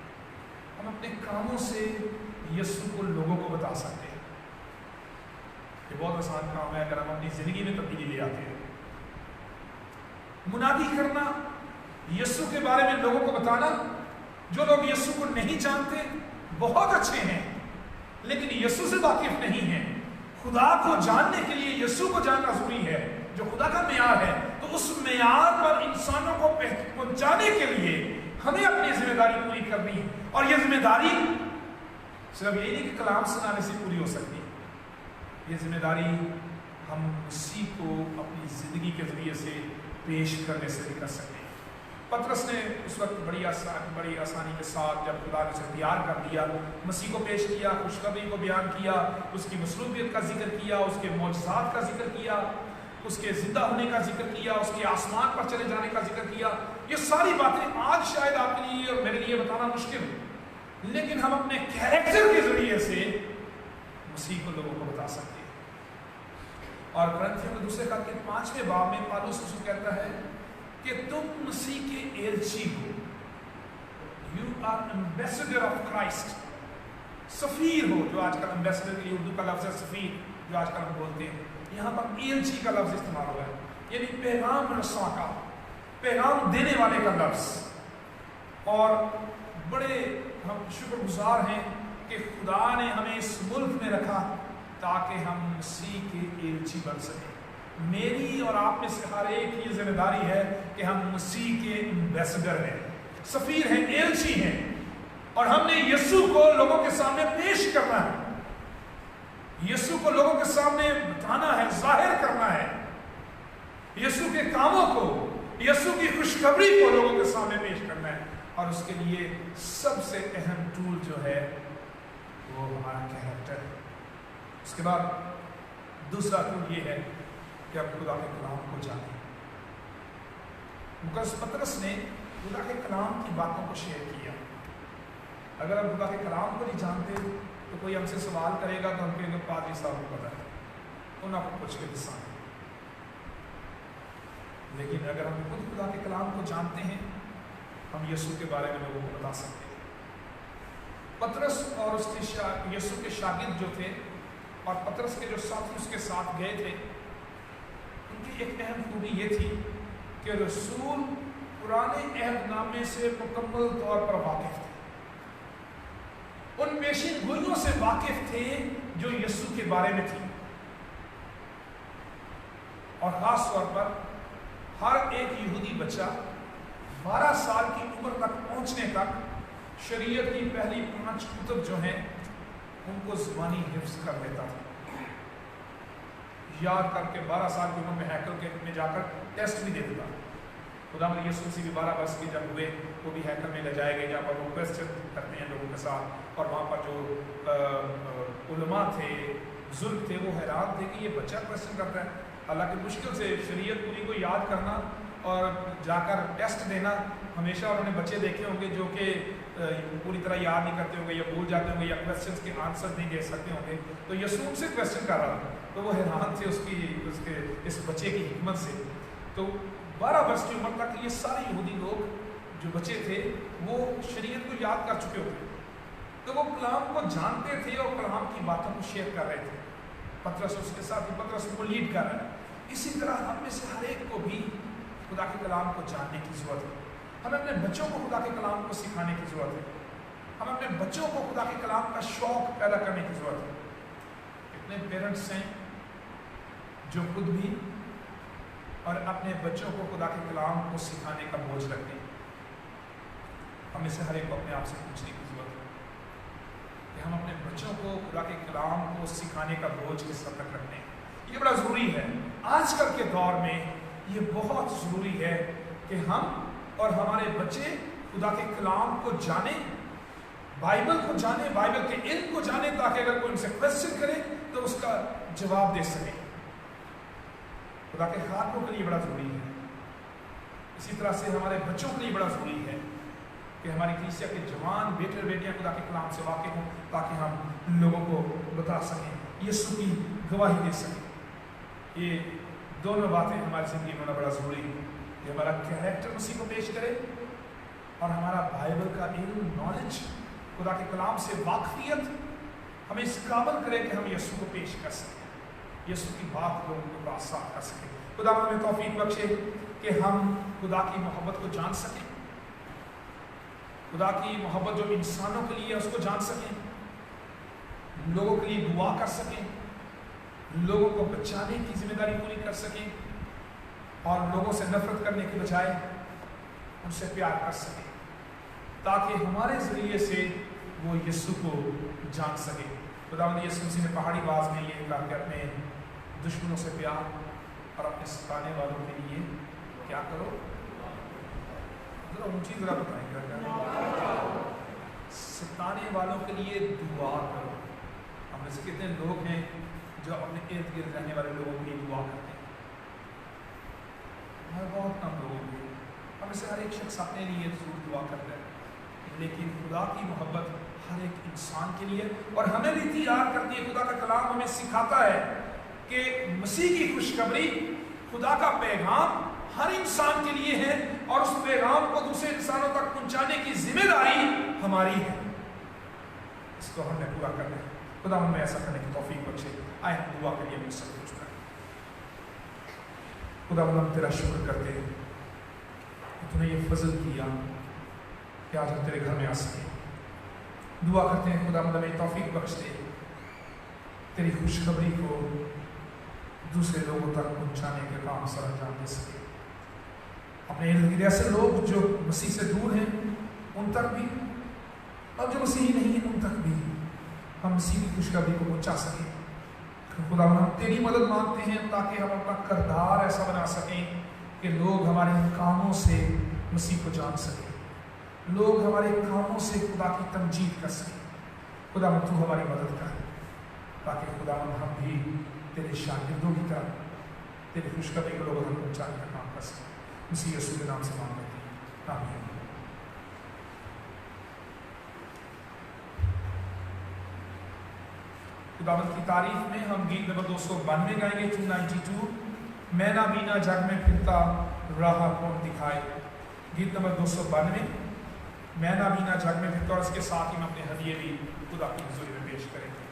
ہم اپنے کاموں سے یسوع کو لوگوں کو بتا سکتے ہیں. یہ بہت آسان کام ہے اگر ہم اپنی زندگی میں تبدیلی لے آتے ہیں. منادی کرنا، یسوع کے بارے میں لوگوں کو بتانا. جو لوگ یسوع کو نہیں جانتے بہت اچھے ہیں لیکن یسوع سے واقف نہیں ہیں. خدا کو جاننے کے لیے یسوع کو جاننا ضروری ہے جو خدا کا معیار ہے. تو اس معیار پر انسانوں کو پہنچانے کے لیے ہمیں اپنی ذمہ داری پوری کرنی ہے. اور یہ ذمہ داری صرف یہی نہیں کہ کلام سنانے سے پوری ہو سکتی ہے، یہ ذمہ داری ہم مسیح کو اپنی زندگی کے ذریعے سے پیش کرنے سے بھی کر سکتے ہیں. پطرس نے اس وقت بڑی آسانی کے ساتھ جب خدا نے اسے تیار کر دیا، مسیح کو پیش کیا، خوشخبری کو بیان کیا، اس کی مصلوبیت کا ذکر کیا، اس کے معجزات کا ذکر کیا، اس کے زندہ ہونے کا ذکر کیا، اس کے آسمان پر چلے جانے کا ذکر کیا. یہ ساری باتیں آج شاید آپ کے لیے اور میرے لیے بتانا مشکل ہے، لیکن ہم اپنے کیریکٹر کے ذریعے سے مسیح کو لوگوں کو بتا سکتے ہیں. اور کرنتھیوں کے دوسرے خط کے 5ویں باب میں پالوس رسول کہتا ہے کہ تم مسیح کے ایلچی ہو. You are ambassador of Christ. سفیر ہو، جو آج کل ایمبیسڈر کے لیے اردو کا لفظ ہے سفیر، جو آج کل ہم بولتے ہیں. یہاں پر ایلچی کا لفظ استعمال ہوا ہے، یعنی پیغام رساں کا، پیغام دینے والے کا لفظ. اور بڑے हम शुक्रगुजार हैं कि खुदा ने हमें इस मुल्क में रखा ताकि हम मसीह के एलची बन सकें। मेरी और आप में से हर एक की जिम्मेदारी है कि हम मसीह के एम्बेसडर हैं, सफीर हैं, एलची हैं, और हमने यीशु को लोगों के सामने पेश करना है, यीशु को लोगों के सामने बताना है, जाहिर करना है, यीशु के कामों को, यीशु की खुशखबरी को लोगों के सामने पेश करना है। और उसके लिए सबसे अहम टूल जो है वो हमारा कैरेक्टर है। उसके बाद दूसरा टूल ये है कि हम खुदा के कलाम को जानें। मुकद्दस पतरस ने खुदा के कलाम की बातों को शेयर किया। अगर हम खुदा के कलाम को नहीं जानते तो कोई हमसे सवाल करेगा तो हम कहेंगे पादरी साहब को पता है, उन्हें आपको पूछ के दिखाएं। लेकिन अगर हम खुद खुदा के कलाम को जानते हैं, हम यीशु के बारे में लोगों को बता सकते हैं। पतरस और उसके यीशु के शागिर्द जो थे और पतरस के जो साथी उसके साथ गए थे, उनकी एक अहम खूबी ये थी कि रसूल पुराने अहदनामे से मुकम्मल तौर पर वाकिफ थे, उन पेशीन गोइयों से वाकिफ थे जो यीशु के बारे में थी, और खास तौर पर हर एक यहूदी बच्चा 12 साल की उम्र तक पहुंचने तक शरीयत की पहली 5 कुतुब जो हैं उनको ज़ुबानी हिफ्ज़ कर लेता था, याद करके 12 साल की उम्र में हैकल में जाकर टेस्ट भी दे देता। खुदावंद यीशु मसीह भी 12 वर्ष के जब हुए वो भी हैकल में ले जाए गए, जहाँ पर वो क्वेश्चन करते हैं लोगों के साथ, और वहाँ पर जो उलमा थे, बुजुर्ग थे, वो हैरान थे कि ये बच्चा क्वेश्चन करता है। हालांकि मुश्किल से शरीयत पूरी को याद करना और जाकर टेस्ट देना, हमेशा उन्होंने बच्चे देखे होंगे जो कि पूरी तरह याद नहीं करते होंगे या भूल जाते होंगे या क्वेश्चंस के आंसर नहीं दे सकते होंगे। तो यीशु उनसे क्वेश्चन कर रहा था, तो वो हैरान थे उसके इस बच्चे की हिकमत से। तो 12 वर्ष की उम्र तक ये सारे यहूदी लोग जो बच्चे थे वो शरीयत को याद कर चुके होते, तो वो कलाम को जानते थे और कलाम की बातों को शेयर कर रहे थे। पतरस उसके साथ ही पतरस उनको लीड कर रहा है। इसी तरह हम में से हर एक को भी खुदा के कलाम को जानने की ज़रूरत है। हमें अपने बच्चों को खुदा के कलाम को सिखाने की ज़रूरत है। हम अपने बच्चों को खुदा के कलाम का शौक़ पैदा करने की ज़रूरत है। कितने पेरेंट्स हैं जो खुद भी और अपने बच्चों को खुदा के कलाम को सिखाने का बोझ रखते हैं। हमें से हर एक को अपने आप से पूछने की ज़रूरत है कि हम अपने बच्चों को खुदा के कलाम को सिखाने का बोझ किस हद तक रखते हैं। ये बड़ा ज़रूरी है। आजकल के दौर में ये बहुत ज़रूरी है कि हम और हमारे बच्चे खुदा के कलाम को जाने, बाइबल को जाने, बाइबल के इल्म को जाने, ताकि अगर कोई उनसे क्वेश्चन करे तो उसका जवाब दे सके। खुदा के खातों के लिए बड़ा ज़रूरी है। इसी तरह से हमारे बच्चों के लिए बड़ा ज़रूरी है कि हमारी कलीसिया के जवान बेटे बेटियां खुदा के कलाम से वाकिफ हों, ताकि हम लोगों को बता सकें, यीशु की गवाही दे सकें। ये दोनों बातें हमारी ज़िंदगी में होना बड़ा ज़रूरी है कि हमारा कैरेक्टर मसीह को पेश करे और हमारा बाइबल का इल्म, नॉलेज, खुदा के कलाम से वाकफियत हमें इस काबिल करे कि हम यीशु को पेश कर सकें, यीशु की बात लोगों के पास साफ कर सकें। खुदा हमें तौफीक बख्शे कि हम खुदा की मोहब्बत को जान सकें, खुदा की मोहब्बत जो इंसानों के लिए है उसको जान सकें, लोगों के लिए दुआ कर सकें, लोगों को बचाने की जिम्मेदारी पूरी कर सकें, और लोगों से नफरत करने के बजाय उनसे प्यार कर सकें, ताकि हमारे ज़रिए से वो यीशु को जान सके। खुदावंद यीशु मसीह ने पहाड़ी आवाज़ में ये कहा कि अपने दुश्मनों से प्यार और अपने सताने वालों के लिए क्या करो, जरा ऊँची तरह बताएंगे, सताने वालों के लिए दुआ करो। हम में से कितने लोग हैं जो अपने इर्द गिर्द रहने वाले लोगों के लिए दुआ करते हैं? बहुत कम लोगों के लिए। हम में से हर एक शख्स अपने लिए जरूर दुआ करता है, लेकिन खुदा की मोहब्बत हर एक इंसान के लिए, और हमें भी तैयार करती है। खुदा का कलाम हमें सिखाता है कि मसीह की खुशखबरी, खुदा का पैगाम हर इंसान के लिए है, और उस पैगाम को दूसरे इंसानों तक पहुंचाने की जिम्मेदारी हमारी है। इसको हमने पूरा करना है। खुदा हमें ऐसा करने की तौफीक बख्शे। आए दुआ के लिए सब कुछ करें। खुदा हम तेरा शुक्र करते हैं कि तूने ये फजल किया कि आज हम तेरे घर में आ सके। दुआ करते हैं खुदा हमें तौफीक बख्श दे तेरी खुशखबरी को दूसरे लोगों तक पहुंचाने के काम सर अंजाम दे सके। अपने इर्द गिर्द ऐसे लोग जो मसीह से दूर हैं उन तक भी, और जो मसीही नहीं है उन तक भी हम मसीह की खुशखबरी को पहुंचा सकें। खुदा हम तेरी मदद मांगते हैं ताकि हम अपना किरदार ऐसा बना सकें कि लोग हमारे कामों से मसीह को जान सकें, लोग हमारे कामों से खुदा की तमजीद कर सकें। खुदा तू हमारी मदद कर ताकि खुदा हम भी तेरे शागिर्दों की तरह तेरी खुशखबरी को लोगों तक पहुंचाने का काम कर सकें। मसीह यीशु के नाम से मांग लेते हैं, आमीन। खुदावंद की तारीफ में हम गीत नंबर 292 गाएंगे, 292। मैं ना बीना जग में फिरता राह कौन दिखाए। गीत नंबर 292, मैं ना बीना जग में फिरता, और इसके साथ ही हम अपने हदिये भी खुदा की हुजूरी में पेश करेंगे।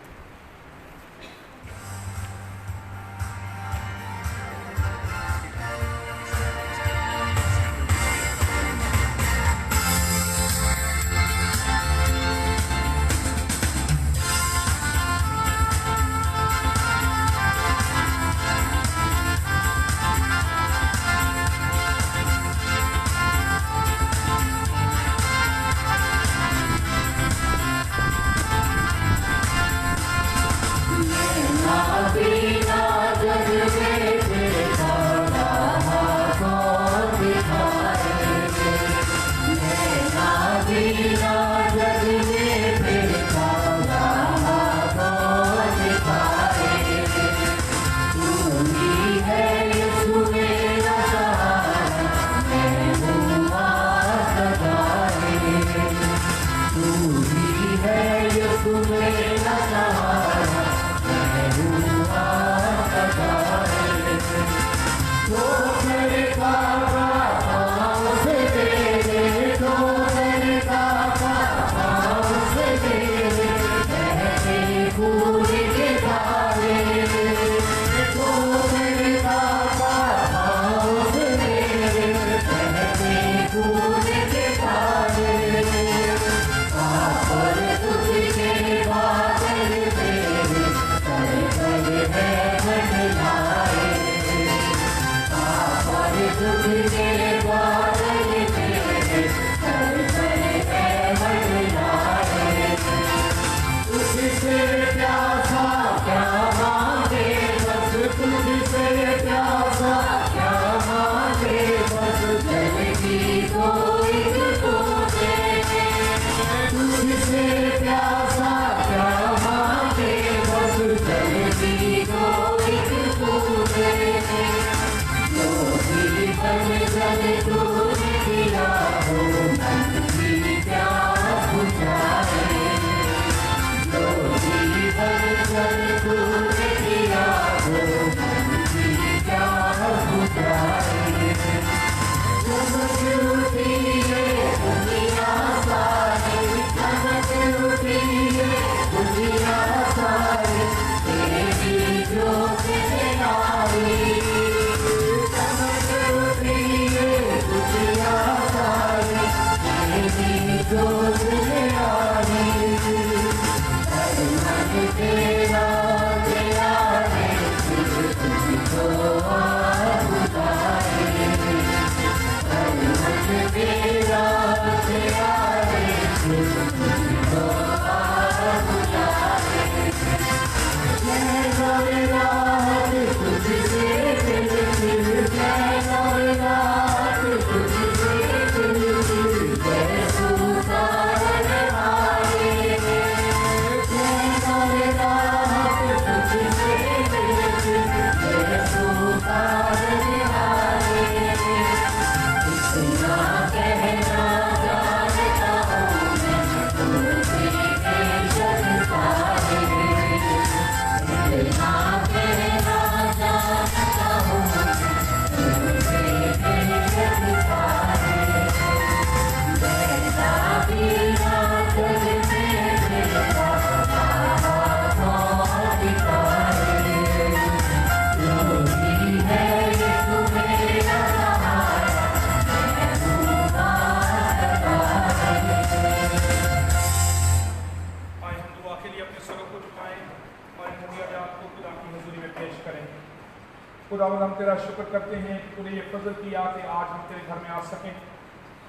खुदावंद हम तेरा शुक्र करते हैं कि तूने ये फजल किया कि आज हम तेरे घर में आ सकें।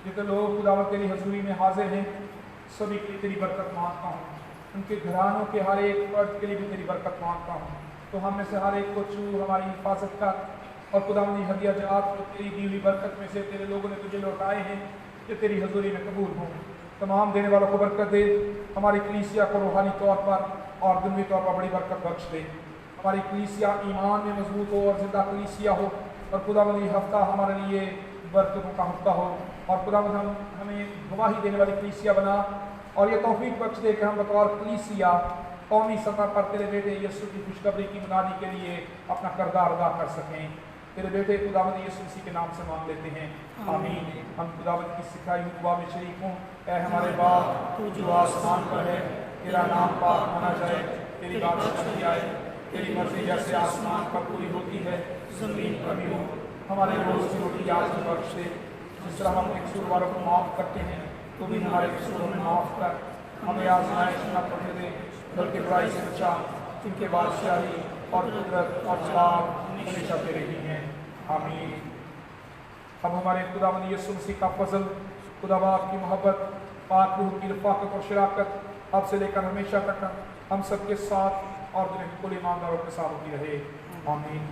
जितने लोग खुदावंद तेरी हजूरी में हाजिर हैं सभी के लिए तेरी बरकत मांगता हूँ, उनके घरानों के हर एक फर्द के लिए भी तेरी बरकत मांगता हूँ। तो हम में से हर एक को छू, हमारी हिफाजत कर, और खुदावंद ये हदिया जात जो तेरी दी हुई बरकत में से तेरे लोगों ने तुझे लौटाए हैं ये तेरी हजूरी में कबूल हों। तमाम देने वालों को बरकत दे, हमारी कलीसिया को रूहानी तौर पर और दुनियावी तौर पर बड़ी बरकत बख्श दे। हमारी कलीसिया ईमान में मजबूत हो और ज़िंदा कलीसिया हो, और खुदावंद ये हफ्ता हमारे लिए बरकतों का हफ्ता हो, और खुदावंद हमें गवाही देने वाली कलीसिया बना, और ये तौफीक बख्श दे कि हम बतौर कलीसिया कौमी सतह पर तेरे बेटे यीशु की खुशखबरी की मनाने के लिए अपना किरदार अदा कर सकें। तेरे बेटे खुदावंद यीशु मसीह के नाम से मांग लेते हैं, आमीन। हम खुदावंद की सिखाई हुई दुआ में शरीक हों। ऐ हमारे बाप तू जो आसमान पर है, तेरा नाम पाक माना जाए, तेरी बादशाही आए, तेरी मर्जी जैसे आसमान पर पूरी होती है ज़मीन पर भी हो। हमारे रोज़ की रोटी आज हमें बख्श दे, जिस तरह हम कसूरवारों को माफ़ करते हैं तो भी हमारे कसूरों में माफ़ कर। हमें आज़माइश न पड़ने दे, बल्कि बुराई से बचा, क्योंकि बादशाही और कुदरत और जलाल हमेशा तेरे ही हैं, आमीन। अब हमारे खुदावंद यीशु मसीह का फजल, खुदा बाप की मोहब्बत, पाक रूह की रफ़ाकत और शराकत अब से लेकर हमेशा तक हम सबके साथ और दुनिया के कुल ईमानदारों के साथ होती रहे, आमीन।